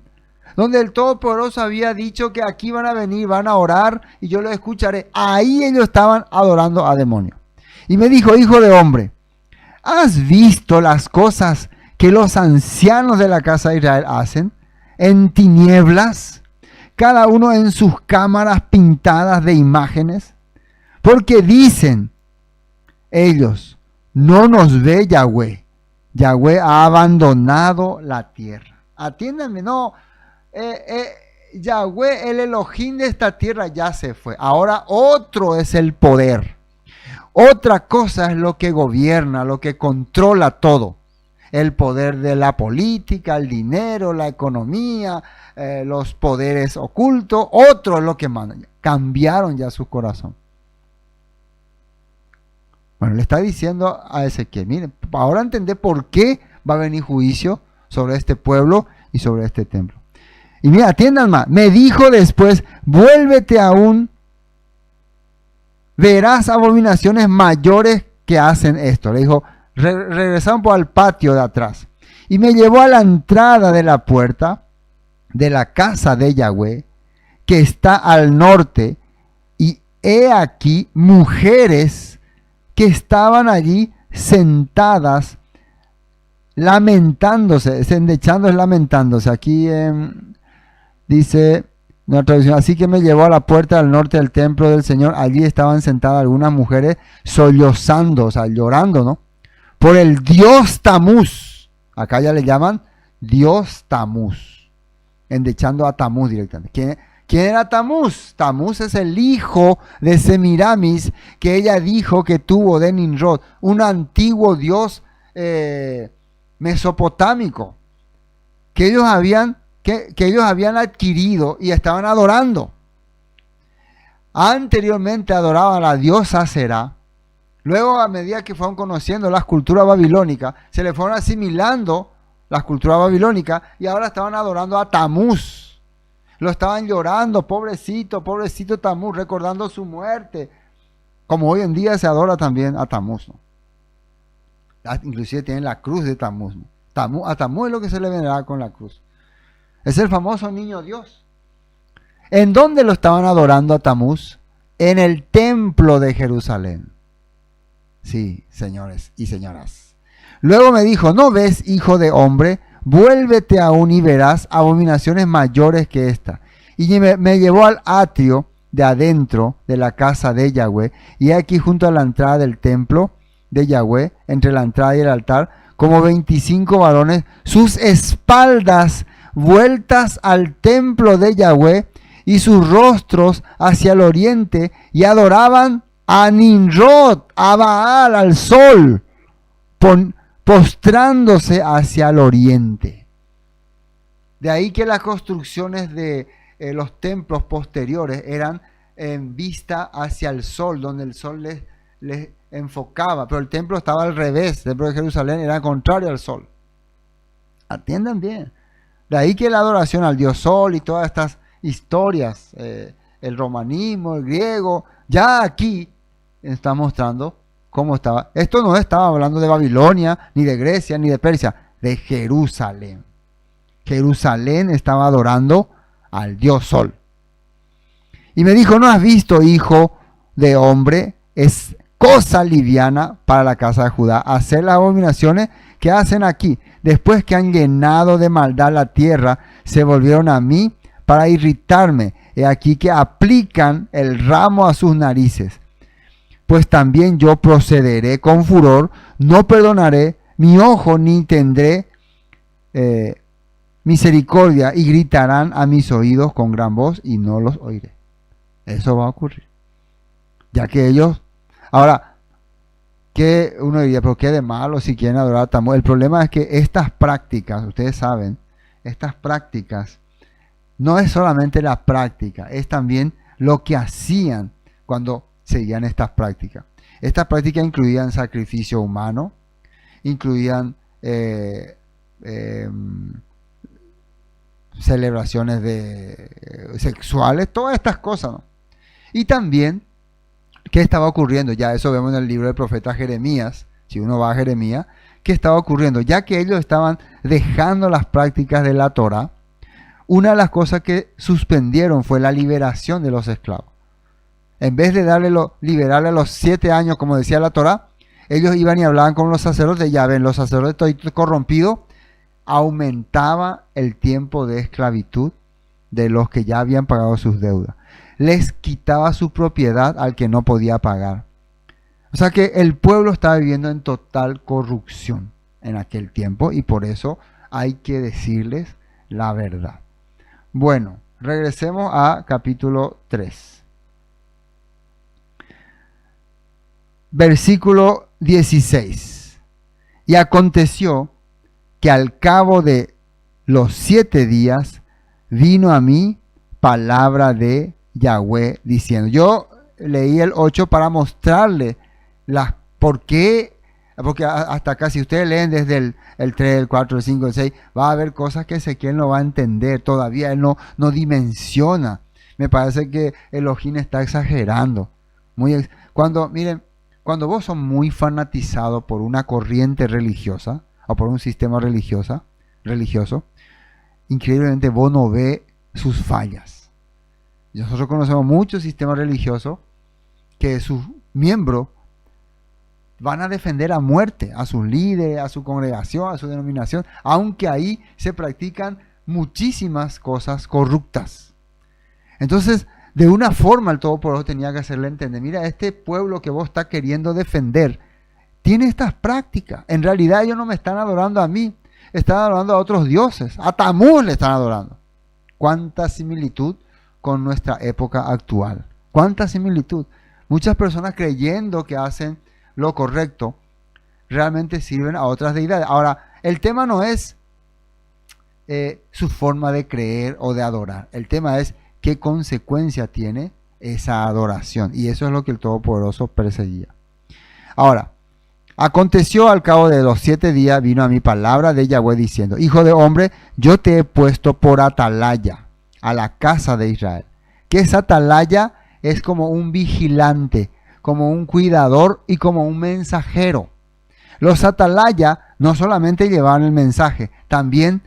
donde el Todopoderoso había dicho que aquí van a venir, van a orar y yo los escucharé. Ahí ellos estaban adorando a demonios. Y me dijo, hijo de hombre, ¿has visto las cosas que los ancianos de la casa de Israel hacen en tinieblas, cada uno en sus cámaras pintadas de imágenes? Porque dicen ellos, no nos ve Yahweh. Yahweh ha abandonado la tierra. Atiéndanme, no. Yahweh, el Elohim de esta tierra, ya se fue. Ahora otro es el poder. Otra cosa es lo que gobierna, lo que controla todo. El poder de la política, el dinero, la economía, los poderes ocultos. Otro es lo que manda. Cambiaron ya su corazón. Bueno, le está diciendo a Ezequiel, miren, ahora entendé por qué va a venir juicio sobre este pueblo y sobre este templo. Y mira, atiendan más, me dijo después, vuélvete aún, verás abominaciones mayores que hacen esto. Le dijo, Regresamos al patio de atrás. Y me llevó a la entrada de la puerta de la casa de Yahweh, que está al norte, y he aquí mujeres que estaban allí sentadas, lamentándose. Sendechando es lamentándose. Aquí dice una traducción: así que me llevó a la puerta del norte del templo del Señor. Allí estaban sentadas algunas mujeres sollozando, o sea, llorando, ¿no? Por el dios Tamuz. Acá ya le llaman dios Tamuz, endechando a Tamuz directamente. ¿Quién era Tamuz? Tamuz es el hijo de Semiramis, que ella dijo que tuvo de Nimrod, un antiguo dios mesopotámico que ellos habían adquirido y estaban adorando. Anteriormente adoraban a la diosa Será. Luego, a medida que fueron conociendo las culturas babilónicas, se le fueron asimilando las culturas babilónicas y ahora estaban adorando a Tamuz. Lo estaban llorando, pobrecito, pobrecito Tamuz, recordando su muerte. Como hoy en día se adora también a Tamuz, ¿no? Inclusive tienen la cruz de Tamuz, ¿no? A Tamuz es lo que se le veneraba con la cruz. Es el famoso niño Dios. ¿En dónde lo estaban adorando a Tamuz? En el templo de Jerusalén. Sí, señores y señoras. Luego me dijo: ¿no ves, hijo de hombre? Vuélvete aún y verás abominaciones mayores que esta. Y me llevó al atrio de adentro de la casa de Yahweh, y aquí junto a la entrada del templo de Yahweh, entre la entrada y el altar, como 25 varones, sus espaldas vueltas al templo de Yahweh y sus rostros hacia el oriente, y adoraban a Nimrod, a Baal, al sol, postrándose hacia el oriente. De ahí que las construcciones de los templos posteriores eran en vista hacia el sol, donde el sol les enfocaba, pero el templo estaba al revés. El templo de Jerusalén era contrario al sol. Atiendan bien. De ahí que la adoración al dios sol y todas estas historias, el romanismo, el griego, ya aquí está mostrando cómo estaba. Esto no estaba hablando de Babilonia, ni de Grecia, ni de Persia, de Jerusalén. Jerusalén estaba adorando al dios sol. Y me dijo: ¿no has visto, hijo de hombre? Es cosa liviana para la casa de Judá hacer las abominaciones que hacen aquí. Después que han llenado de maldad la tierra, se volvieron a mí para irritarme. He aquí que aplican el ramo a sus narices. Pues también yo procederé con furor, no perdonaré mi ojo ni tendré misericordia, y gritarán a mis oídos con gran voz y no los oiré. Eso va a ocurrir. Ya que ellos... Ahora, que uno diría: ¿pero qué de malo si quieren adorar a Tamuz? El problema es que estas prácticas, ustedes saben, estas prácticas, no es solamente la práctica, es también lo que hacían cuando seguían estas prácticas. Estas prácticas incluían sacrificio humano, incluían celebraciones sexuales, todas estas cosas, ¿no? Y también, ¿qué estaba ocurriendo? Ya eso vemos en el libro del profeta Jeremías. Si uno va a Jeremías, ¿qué estaba ocurriendo? Ya que ellos estaban dejando las prácticas de la Torá, una de las cosas que suspendieron fue la liberación de los esclavos. En vez de liberarle a los 7 años, como decía la Torá, ellos iban y hablaban con los sacerdotes. Ya ven, los sacerdotes corrompidos, aumentaba el tiempo de esclavitud de los que ya habían pagado sus deudas. Les quitaba su propiedad al que no podía pagar. O sea que el pueblo estaba viviendo en total corrupción en aquel tiempo, y por eso hay que decirles la verdad. Bueno, regresemos a capítulo 3. Versículo 16. Y aconteció que al cabo de los 7 días vino a mí palabra de Yahweh diciendo. Yo leí el 8 para mostrarle por qué, porque hasta acá, si ustedes leen desde el 3, el 4, el 5, el 6, va a haber cosas que Ezequiel no va a entender todavía. Él no miren, Cuando vos sos muy fanatizado por una corriente religiosa o por un sistema religioso, increíblemente vos no ves sus fallas. Nosotros conocemos muchos sistemas religiosos que sus miembros van a defender a muerte a sus líderes, a su congregación, a su denominación, aunque ahí se practican muchísimas cosas corruptas. Entonces, de una forma el Todopoderoso tenía que hacerle entender, mira, este pueblo que vos estás queriendo defender tiene estas prácticas. En realidad ellos no me están adorando a mí, están adorando a otros dioses, a Tamuz le están adorando. ¿Cuánta similitud con nuestra época actual? ¿Cuánta similitud? Muchas personas creyendo que hacen lo correcto, realmente sirven a otras deidades. Ahora, el tema no es su forma de creer o de adorar. El tema es qué consecuencia tiene esa adoración. Y eso es lo que el Todopoderoso perseguía. Ahora, aconteció al cabo de los 7 días, vino a mí palabra de Yahweh diciendo, hijo de hombre, yo te he puesto por atalaya a la casa de Israel. ¿Qué es atalaya? Es como un vigilante, como un cuidador y como un mensajero. Los atalaya no solamente llevaban el mensaje, también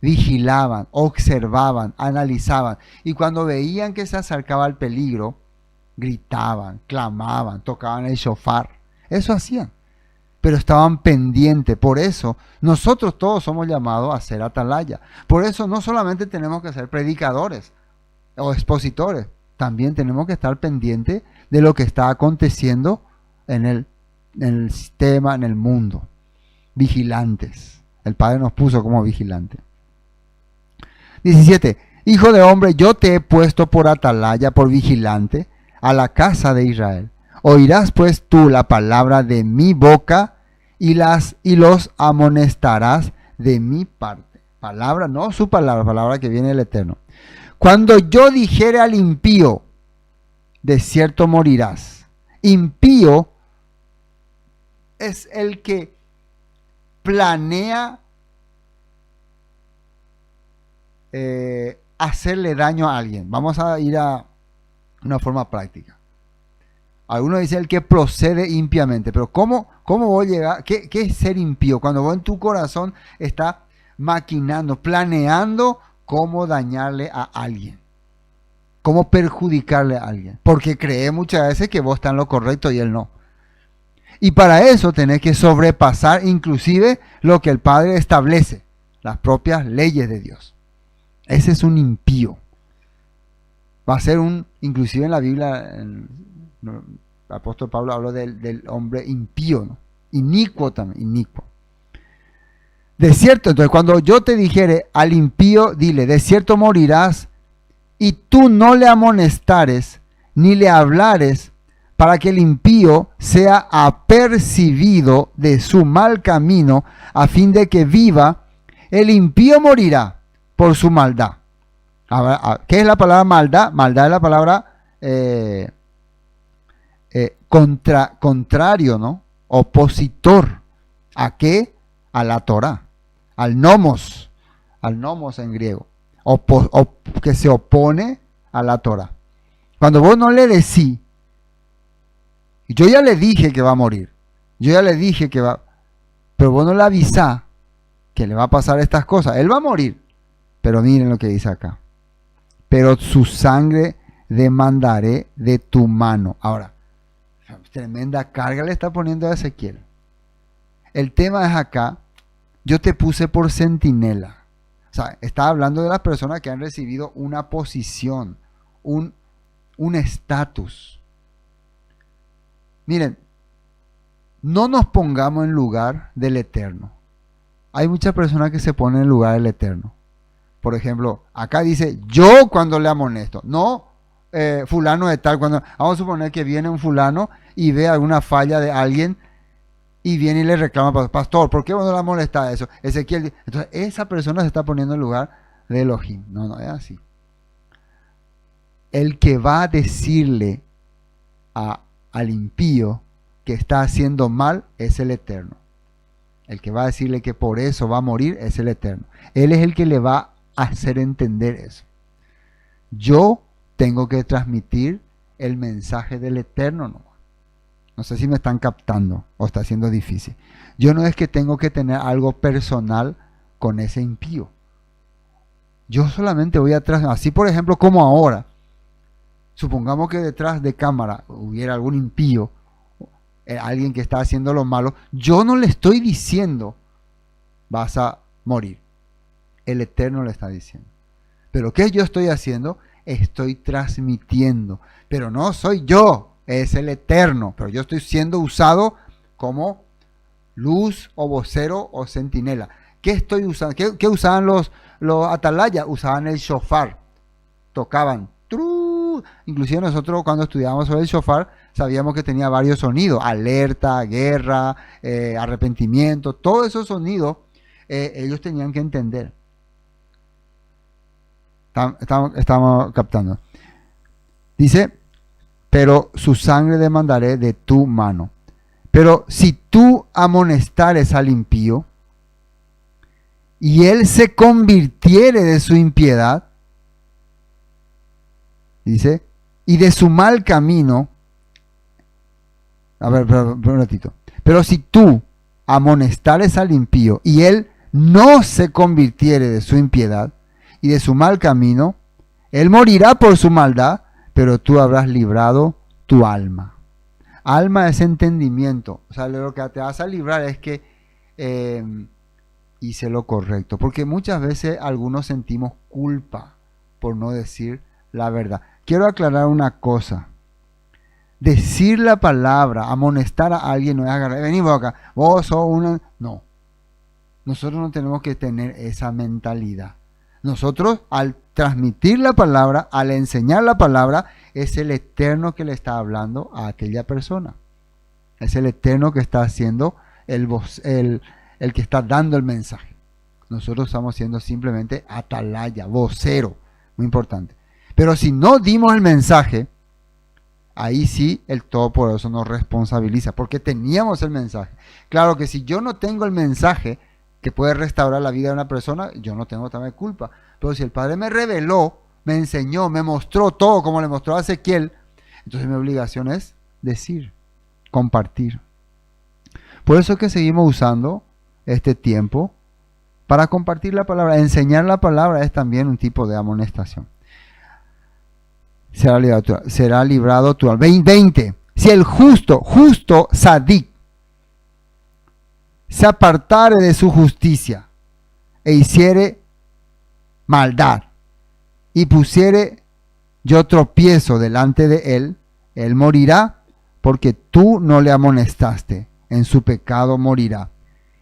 vigilaban, observaban, analizaban. Y cuando veían que se acercaba el peligro, gritaban, clamaban, tocaban el shofar. Eso hacían. Pero estaban pendientes. Por eso nosotros todos somos llamados a ser atalaya. Por eso no solamente tenemos que ser predicadores o expositores, también tenemos que estar pendientes de lo que está aconteciendo en el sistema, en el mundo. Vigilantes. El Padre nos puso como vigilantes. 17. Hijo de hombre, yo te he puesto por atalaya, por vigilante, a la casa de Israel. Oirás pues tú la palabra de mi boca y los amonestarás de mi parte. Palabra, no su palabra, palabra que viene del Eterno. Cuando yo dijere al impío, de cierto morirás. Impío es el que planea hacerle daño a alguien. Vamos a ir a una forma práctica. Algunos dicen el que procede impiamente, pero ¿cómo voy a llegar? ¿Qué es ser impío? Cuando vos en tu corazón está maquinando, planeando cómo dañarle a alguien, cómo perjudicarle a alguien, porque cree muchas veces que vos estás en lo correcto y él no. Y para eso tenés que sobrepasar inclusive lo que el Padre establece, las propias leyes de Dios. Ese es un impío. Va a ser inclusive en la Biblia, el apóstol Pablo habló del hombre impío, ¿no? Inicuo también, inicuo. De cierto, entonces cuando yo te dijere al impío, dile, de cierto morirás, y tú no le amonestares, ni le hablares, para que el impío sea apercibido de su mal camino, a fin de que viva. El impío morirá por su maldad. ¿Qué es la palabra maldad? Maldad es la palabra contrario, ¿no? Opositor. ¿A qué? A la Torah. Al nomos en griego. Que se opone a la Torah. Cuando vos no le decís, yo ya le dije que va a morir, yo ya le dije que va, pero vos no le avisás que le va a pasar estas cosas, él va a morir, pero miren lo que dice acá, pero su sangre demandaré de tu mano. Ahora, tremenda carga le está poniendo a Ezequiel. El tema es acá, yo te puse por centinela. O sea, está hablando de las personas que han recibido una posición, un estatus. Miren, no nos pongamos en lugar del Eterno. Hay muchas personas que se ponen en lugar del Eterno. Por ejemplo, acá dice, yo cuando le amonesto. No, fulano de tal. Vamos a suponer que viene un fulano y ve alguna falla de alguien y viene y le reclama, pastor, ¿por qué vos no le molesta eso? Ezequiel, entonces esa persona se está poniendo en lugar de Elohim. No es así. El que va a decirle al impío que está haciendo mal es el Eterno. El que va a decirle que por eso va a morir es el Eterno. Él es el que le va a hacer entender eso. Yo tengo que transmitir el mensaje del Eterno, ¿no? No sé si me están captando o está siendo difícil. Yo no es que tengo que tener algo personal con ese impío. Yo solamente voy atrás, así por ejemplo como ahora. Supongamos que detrás de cámara hubiera algún impío, alguien que está haciendo lo malo. Yo no le estoy diciendo, vas a morir. El Eterno le está diciendo. Pero ¿qué yo estoy haciendo? Estoy transmitiendo. Pero no soy yo, es el Eterno. Pero yo estoy siendo usado como luz o vocero o centinela. ¿Qué estoy usando? ¿Qué usaban los atalayas? Usaban el shofar. Tocaban. ¡Tru! Inclusive nosotros cuando estudiábamos sobre el shofar sabíamos que tenía varios sonidos. Alerta, guerra, arrepentimiento. Todos esos sonidos ellos tenían que entender. Estamos captando. Dice, pero su sangre demandaré de tu mano. Pero si tú amonestares al impío y él se convirtiere de su impiedad, dice, y de su mal camino, a ver, un ratito. Pero si tú amonestares al impío y él no se convirtiere de su impiedad y de su mal camino, él morirá por su maldad, pero tú habrás librado tu alma. Alma es entendimiento. O sea, lo que te vas a librar es que hice lo correcto. Porque muchas veces algunos sentimos culpa por no decir la verdad. Quiero aclarar una cosa. Decir la palabra, amonestar a alguien, no es agarrar, venimos acá, vos sos una... No. Nosotros no tenemos que tener esa mentalidad. Nosotros, al transmitir la palabra, al enseñar la palabra, es el Eterno que le está hablando a aquella persona. Es el Eterno que está haciendo el que está dando el mensaje. Nosotros estamos siendo simplemente atalaya, vocero, muy importante. Pero si no dimos el mensaje, ahí sí el Todopoderoso nos responsabiliza, porque teníamos el mensaje. Claro que si yo no tengo el mensaje que puede restaurar la vida de una persona, yo no tengo también culpa. Pero si el Padre me reveló, me enseñó, me mostró todo como le mostró a Ezequiel, entonces mi obligación es decir, compartir. Por eso es que seguimos usando este tiempo para compartir la palabra. Enseñar la palabra es también un tipo de amonestación. Será librado tu alma. 20. Si el justo Sadik, se apartare de su justicia e hiciere maldad y pusiere yo tropiezo delante de él, él morirá porque tú no le amonestaste, en su pecado morirá.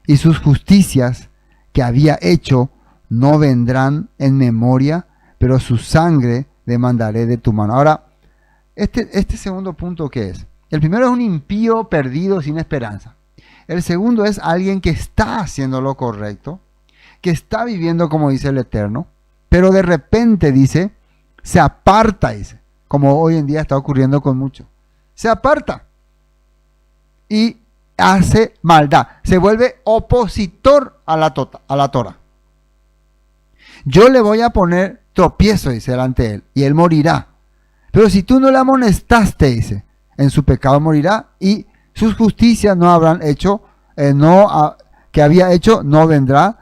Y sus justicias que había hecho no vendrán en memoria, pero su sangre demandaré de tu mano. Ahora, este segundo punto, ¿qué es? El primero es un impío perdido sin esperanza. El segundo es alguien que está haciendo lo correcto, que está viviendo como dice el Eterno, pero de repente dice, se aparta, dice, como hoy en día está ocurriendo con muchos. Se aparta y hace maldad, se vuelve opositor a la Torah. Yo le voy a poner tropiezo, dice, delante de él, y él morirá. Pero si tú no le amonestaste, dice, en su pecado morirá, y sus justicias no habrán hecho, que había hecho, no vendrá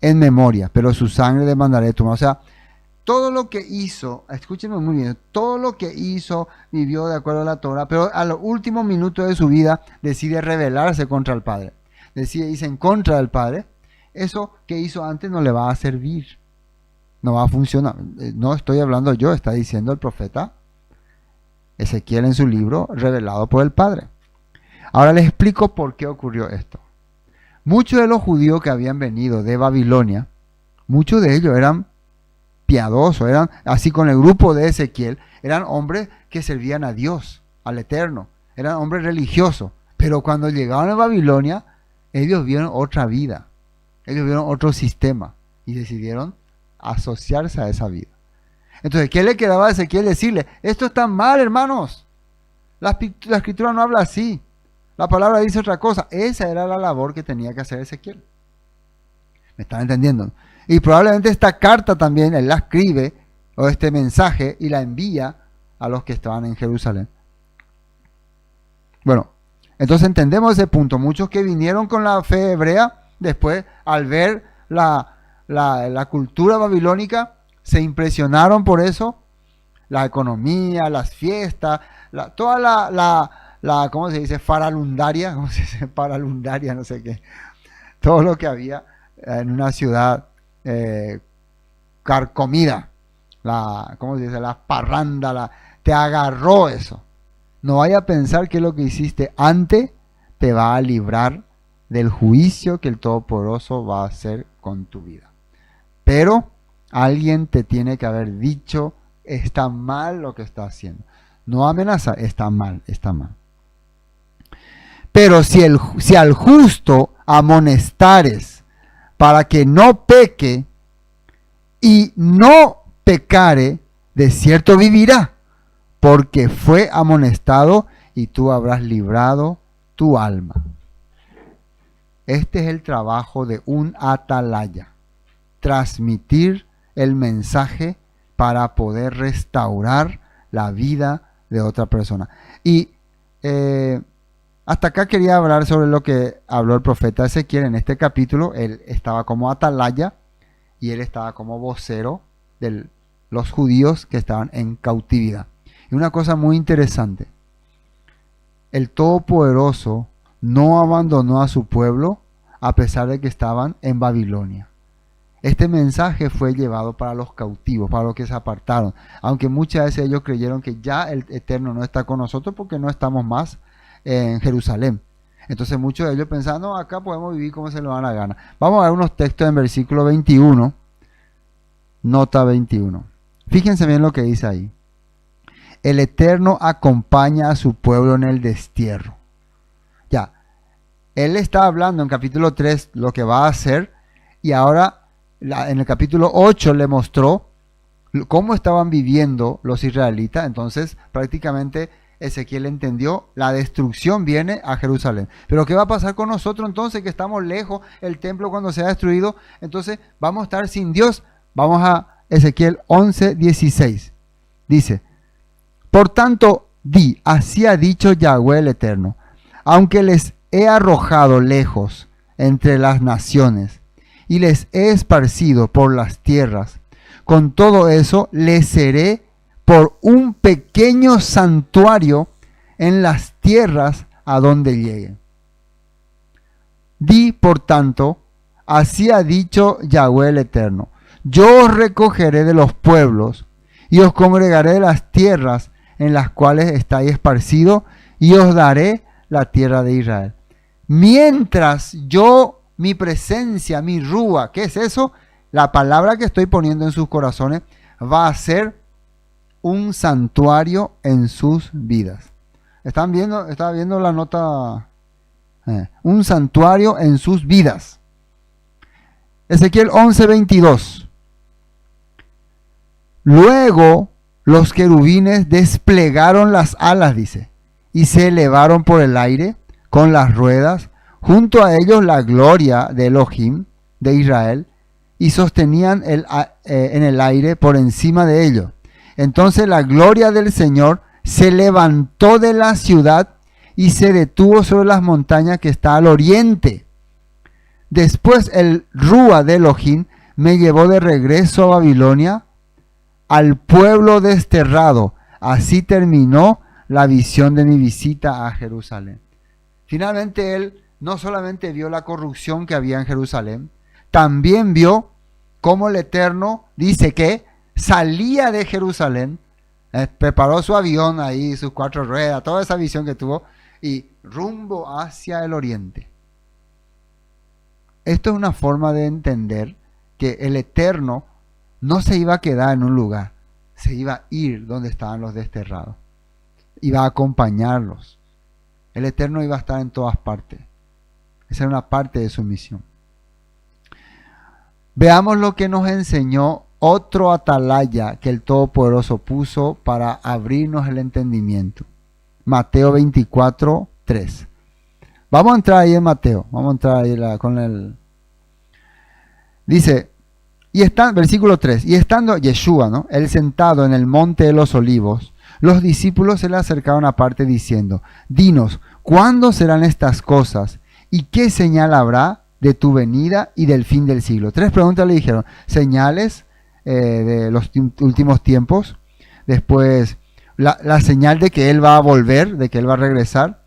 en memoria, pero su sangre demandaré de tu mano. O sea, todo lo que hizo, escúchenme muy bien, todo lo que hizo, vivió de acuerdo a la Torah, pero a los últimos minutos de su vida decide rebelarse contra el Padre. Decide irse en contra del Padre. Eso que hizo antes no le va a servir. No va a funcionar. No estoy hablando yo, está diciendo el profeta Ezequiel en su libro, revelado por el Padre. Ahora les explico por qué ocurrió esto. Muchos de los judíos que habían venido de Babilonia, muchos de ellos eran piadosos, eran así con el grupo de Ezequiel, eran hombres que servían a Dios, al Eterno, eran hombres religiosos. Pero cuando llegaron a Babilonia, ellos vieron otra vida, ellos vieron otro sistema y decidieron asociarse a esa vida. Entonces, ¿qué le quedaba a Ezequiel decirle? Esto está mal, hermanos. La escritura no habla así. La palabra dice otra cosa. Esa era la labor que tenía que hacer Ezequiel. ¿Me están entendiendo? Y probablemente esta carta también él la escribe, o este mensaje, y la envía a los que estaban en Jerusalén. Bueno, entonces entendemos ese punto. Muchos que vinieron con la fe hebrea, después al ver la cultura babilónica, se impresionaron por eso, la economía, las fiestas, toda ¿cómo se dice? Faralundaria, ¿cómo se dice? Paralundaria, no sé qué. Todo lo que había en una ciudad carcomida, ¿cómo se dice? La parranda, te agarró eso. No vaya a pensar que lo que hiciste antes te va a librar del juicio que el Todopoderoso va a hacer con tu vida. Pero alguien te tiene que haber dicho, está mal lo que está haciendo. No amenaza, está mal, está mal. Pero si al justo amonestares para que no peque y no pecare, de cierto vivirá, porque fue amonestado y tú habrás librado tu alma. Este es el trabajo de un atalaya, transmitir el mensaje para poder restaurar la vida de otra persona. Y hasta acá quería hablar sobre lo que habló el profeta Ezequiel en este capítulo. Él estaba como atalaya y él estaba como vocero de los judíos que estaban en cautividad. Y una cosa muy interesante, el Todopoderoso no abandonó a su pueblo a pesar de que estaban en Babilonia. Este mensaje fue llevado para los cautivos, para los que se apartaron, aunque muchas veces ellos creyeron que ya el Eterno no está con nosotros porque no estamos más en Jerusalén. Entonces muchos de ellos pensaban, no, acá podemos vivir como se nos da la gana. Vamos a ver unos textos en versículo 21, nota 21. Fíjense bien lo que dice ahí. El Eterno acompaña a su pueblo en el destierro. Ya, él está hablando en capítulo 3 lo que va a hacer, y ahora en el capítulo 8 le mostró cómo estaban viviendo los israelitas. Entonces prácticamente Ezequiel entendió, la destrucción viene a Jerusalén. Pero ¿qué va a pasar con nosotros entonces que estamos lejos? El templo cuando sea destruido, entonces vamos a estar sin Dios. Vamos a Ezequiel 11:16. Dice, por tanto, así ha dicho Yahweh el Eterno, aunque les he arrojado lejos entre las naciones y les he esparcido por las tierras, con todo eso les seré por un pequeño santuario en las tierras a donde lleguen. Por tanto, así ha dicho Yahweh el Eterno, yo os recogeré de los pueblos y os congregaré de las tierras en las cuales estáis esparcidos, y os daré la tierra de Israel. Mientras yo, mi presencia, mi rúa, ¿qué es eso? La palabra que estoy poniendo en sus corazones va a ser un santuario en sus vidas. ¿Están viendo? ¿Está viendo la nota? Un santuario en sus vidas. Ezequiel 11:22. Luego los querubines desplegaron las alas, dice, y se elevaron por el aire con las ruedas, junto a ellos la gloria de Elohim, de Israel, y sostenían en el aire por encima de ellos. Entonces la gloria del Señor se levantó de la ciudad y se detuvo sobre las montañas que está al oriente. Después el Rúa de Elohim me llevó de regreso a Babilonia, al pueblo desterrado. Así terminó la visión de mi visita a Jerusalén. Finalmente él no solamente vio la corrupción que había en Jerusalén, también vio cómo el Eterno dice que salía de Jerusalén, preparó su avión ahí, sus 4 ruedas, toda esa visión que tuvo, y rumbo hacia el oriente. Esto es una forma de entender que el Eterno no se iba a quedar en un lugar, se iba a ir donde estaban los desterrados, iba a acompañarlos. El Eterno iba a estar en todas partes. Esa era una parte de su misión. Veamos lo que nos enseñó otro atalaya que el Todopoderoso puso para abrirnos el entendimiento. Mateo 24:3. Vamos a entrar ahí en Mateo. Vamos a entrar ahí con el... Dice, versículo 3, y estando Yeshua, ¿no?, él sentado en el monte de los olivos, Los discípulos se le acercaron aparte diciendo: dinos, ¿cuándo serán estas cosas? ¿Y qué señal habrá de tu venida y del fin del siglo? 3 preguntas le dijeron: señales de los últimos tiempos, después la señal de que Él va a volver, de que Él va a regresar,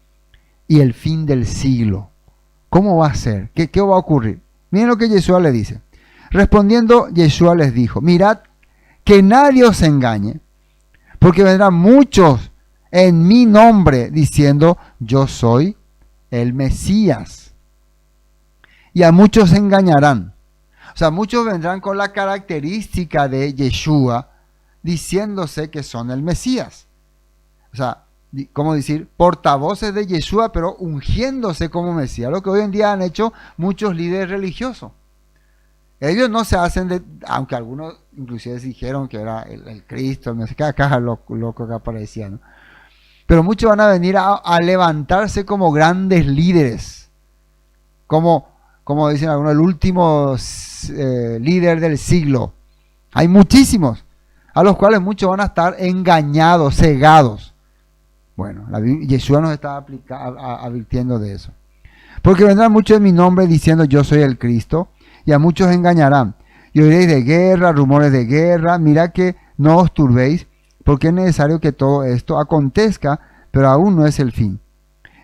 y el fin del siglo. ¿Cómo va a ser? ¿Qué va a ocurrir? Miren lo que Yeshua le dice. Respondiendo, Yeshua les dijo: mirad que nadie os engañe, porque vendrán muchos en mi nombre diciendo: yo soy el Mesías. Y a muchos engañarán. O sea, muchos vendrán con la característica de Yeshua, diciéndose que son el Mesías. O sea, ¿cómo decir? Portavoces de Yeshua, pero ungiéndose como Mesías. Lo que hoy en día han hecho muchos líderes religiosos. Ellos no se hacen de, aunque algunos inclusive dijeron que era el Cristo, no sé qué, acá loco que aparecía, ¿no? Pero muchos van a venir a levantarse como grandes líderes, como dicen algunos, el último líder del siglo. Hay muchísimos, a los cuales muchos van a estar engañados, cegados. Bueno, Yeshua nos está advirtiendo de eso. Porque vendrán muchos en mi nombre diciendo: yo soy el Cristo, y a muchos engañarán. Y oiréis de guerra, rumores de guerra. Mirad que no os turbéis, porque es necesario que todo esto acontezca, pero aún no es el fin.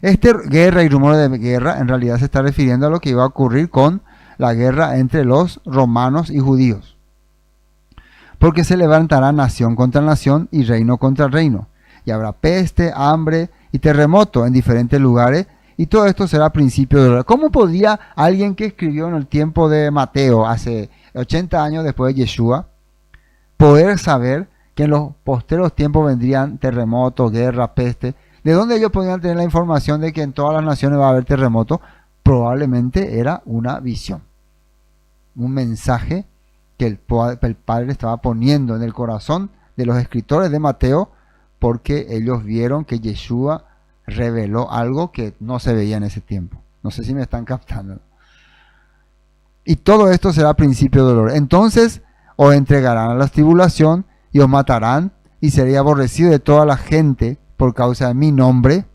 Guerra y rumores de guerra en realidad se está refiriendo a lo que iba a ocurrir con la guerra entre los romanos y judíos. Porque se levantará nación contra nación y reino contra reino. Y habrá peste, hambre y terremoto en diferentes lugares, y todo esto será principio de dolor. ¿Cómo podía alguien que escribió en el tiempo de Mateo, hace 80 años después de Yeshua, poder saber que en los posteros tiempos vendrían terremotos, guerra, peste? ¿De dónde ellos podían tener la información de que en todas las naciones va a haber terremotos? Probablemente era una visión, un mensaje que el Padre estaba poniendo en el corazón de los escritores de Mateo, porque ellos vieron que Yeshua reveló algo que no se veía en ese tiempo. No sé si me están captando. Y todo esto será principio de dolor. Entonces os entregarán a la tribulación y os matarán, y seréis aborrecido de toda la gente por causa de mi nombre.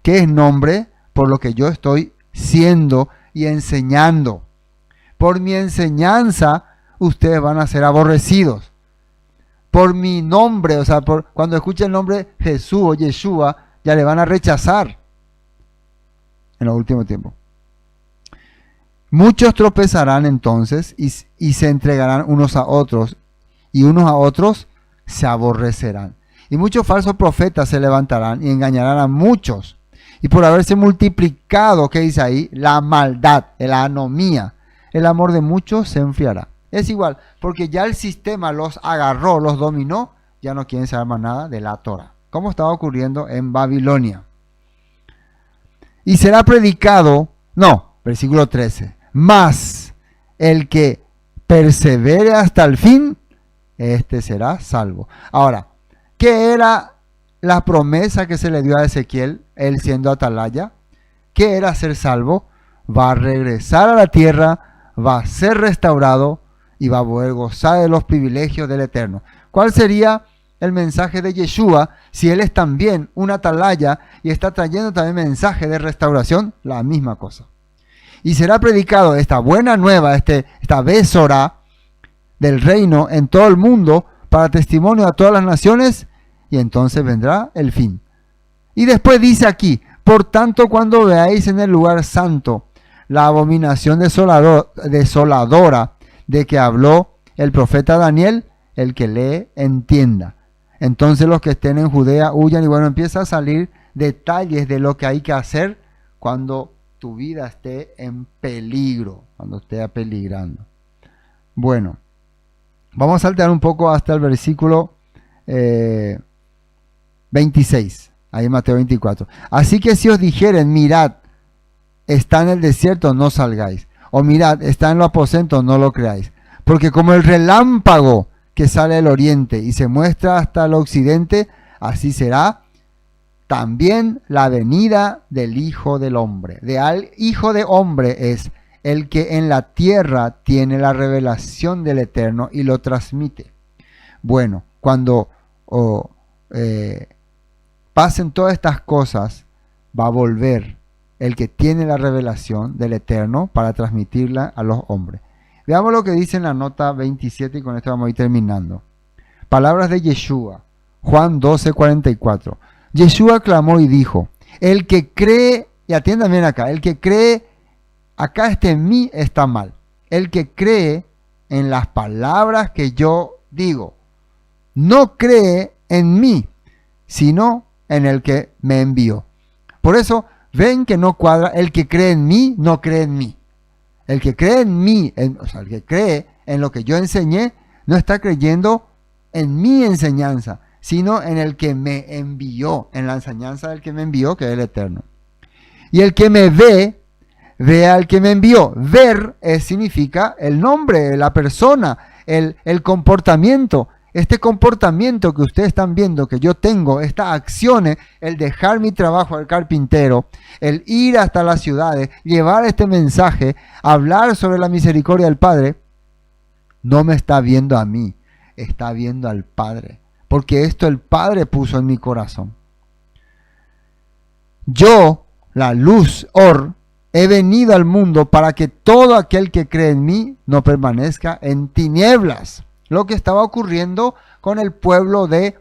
¿Qué es nombre? Por lo que yo estoy siendo y enseñando. Por mi enseñanza ustedes van a ser aborrecidos. Por mi nombre, o sea, cuando escuchen el nombre Jesús o Yeshua, ya le van a rechazar en los últimos tiempos. Muchos tropezarán entonces y se entregarán unos a otros, y unos a otros se aborrecerán. Y muchos falsos profetas se levantarán y engañarán a muchos. Y por haberse multiplicado, ¿qué dice ahí? La maldad, la anomía, el amor de muchos se enfriará. Es igual, porque ya el sistema los agarró, los dominó, ya no quieren saber más nada de la Torah, como estaba ocurriendo en Babilonia. Y será predicado, versículo 13, mas el que persevere hasta el fin, este será salvo. Ahora, ¿qué era la promesa que se le dio a Ezequiel, él siendo atalaya? ¿Qué era ser salvo? Va a regresar a la tierra, va a ser restaurado y va a poder gozar de los privilegios del Eterno. ¿Cuál sería el mensaje de Yeshua si él es también un atalaya y está trayendo también mensaje de restauración? La misma cosa. Y será predicado esta buena nueva, esta Besorá del reino en todo el mundo para testimonio a todas las naciones, y entonces vendrá el fin. Y después dice aquí: por tanto, cuando veáis en el lugar santo la abominación desoladora de que habló el profeta Daniel, el que lee entienda. Entonces los que estén en Judea huyan. Y bueno, empieza a salir detalles de lo que hay que hacer cuando tu vida esté en peligro, cuando esté apeligrando. Bueno, vamos a saltar un poco hasta el versículo 26, ahí en Mateo 24. Así que si os dijeren: mirad, está en el desierto, no salgáis. O mirad, está en los aposentos, no lo creáis. Porque como el relámpago que sale del oriente y se muestra hasta el occidente, así será también la venida del Hijo del Hombre. Hijo de Hombre es el que en la tierra tiene la revelación del Eterno y lo transmite. Bueno, cuando pasen todas estas cosas, va a volver el que tiene la revelación del Eterno para transmitirla a los hombres. Veamos lo que dice en la nota 27 y con esto vamos a ir terminando. Palabras de Yeshua, Juan 12:44. Yeshua clamó y dijo, el que cree, y atiendan bien acá, el que cree, acá en mí está mal. El que cree en las palabras que yo digo, no cree en mí, sino en el que me envió. Por eso, ven que no cuadra, el que cree en mí, no cree en mí. El que cree en mí, o sea, el que cree en lo que yo enseñé, no está creyendo en mi enseñanza, sino en el que me envió, en la enseñanza del que me envió, que es el Eterno. Y el que me ve, ve al que me envió. Ver significa el nombre, la persona, el comportamiento. Este comportamiento que ustedes están viendo, que yo tengo, estas acciones, el dejar mi trabajo al carpintero, el ir hasta las ciudades, llevar este mensaje, hablar sobre la misericordia del Padre, no me está viendo a mí, está viendo al Padre. Porque esto el Padre puso en mi corazón. Yo, la luz, he venido al mundo para que todo aquel que cree en mí no permanezca en tinieblas. Lo que estaba ocurriendo con el pueblo de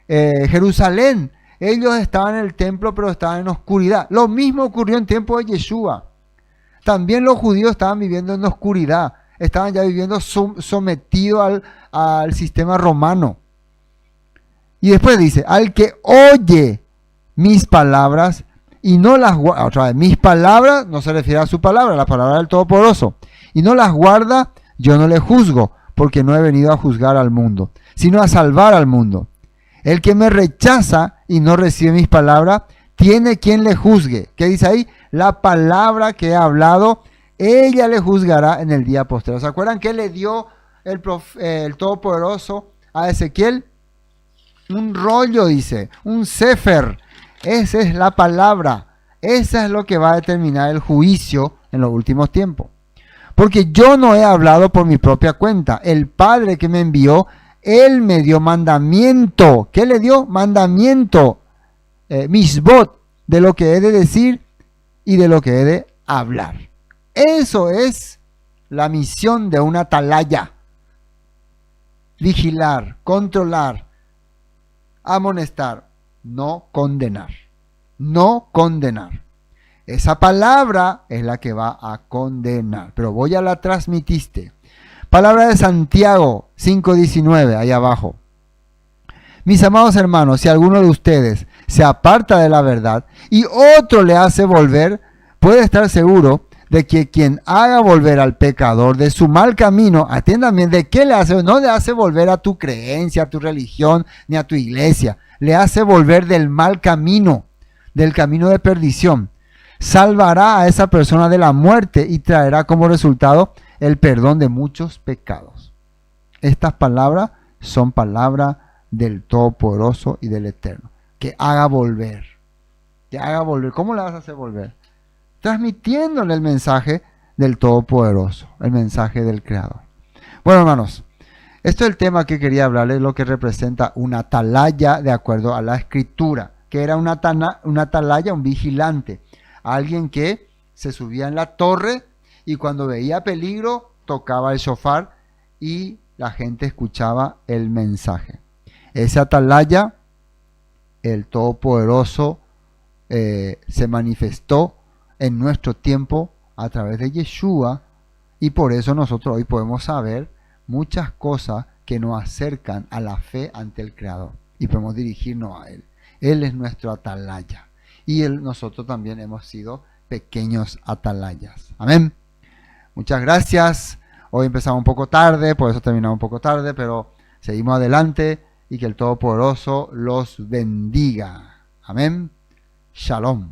Jerusalén. Ellos estaban en el templo, pero estaban en oscuridad. Lo mismo ocurrió en tiempo de Yeshua. También los judíos estaban viviendo en oscuridad. Estaban ya viviendo sometidos al sistema romano. Y después dice, al que oye mis palabras y no las guarda, otra vez, mis palabras, no se refiere a su palabra, la palabra del Todopoderoso, y no las guarda, yo no le juzgo, porque no he venido a juzgar al mundo, sino a salvar al mundo. El que me rechaza y no recibe mis palabras, tiene quien le juzgue. ¿Qué dice ahí? La palabra que he hablado, ella le juzgará en el día postrero. ¿Se acuerdan que le dio el Todopoderoso a Ezequiel? Un rollo, dice, un sefer. Esa es la palabra. Esa es lo que va a determinar el juicio en los últimos tiempos. Porque yo no he hablado por mi propia cuenta. El Padre que me envió, Él me dio mandamiento. ¿Qué le dio? Mandamiento. Misbot, de lo que he de decir y de lo que he de hablar. Eso es la misión de una atalaya. Vigilar, controlar, amonestar, no condenar. No condenar. Esa palabra es la que va a condenar. Pero vos ya la transmitiste. Palabra de Santiago 5:19, ahí abajo. Mis amados hermanos, si alguno de ustedes se aparta de la verdad y otro le hace volver, puede estar seguro de que quien haga volver al pecador de su mal camino, atiendan bien, ¿de qué le hace? No le hace volver a tu creencia, a tu religión, ni a tu iglesia. Le hace volver del mal camino, del camino de perdición. Salvará a esa persona de la muerte y traerá como resultado el perdón de muchos pecados. Estas palabras son palabras del Todopoderoso y del Eterno. Que haga volver. Que haga volver. ¿Cómo le vas a hacer volver? Transmitiéndole el mensaje del Todopoderoso, el mensaje del Creador. Bueno, hermanos, esto es el tema que quería hablarles, lo que representa una atalaya de acuerdo a la Escritura, que era una atalaya, un vigilante, alguien que se subía en la torre y cuando veía peligro tocaba el shofar y la gente escuchaba el mensaje. Esa atalaya, el Todopoderoso se manifestó en nuestro tiempo a través de Yeshua y por eso nosotros hoy podemos saber muchas cosas que nos acercan a la fe ante el Creador y podemos dirigirnos a Él. Él es nuestro atalaya y nosotros también hemos sido pequeños atalayas. Amén. Muchas gracias. Hoy empezamos un poco tarde, por eso terminamos un poco tarde, pero seguimos adelante y que el Todopoderoso los bendiga. Amén. Shalom.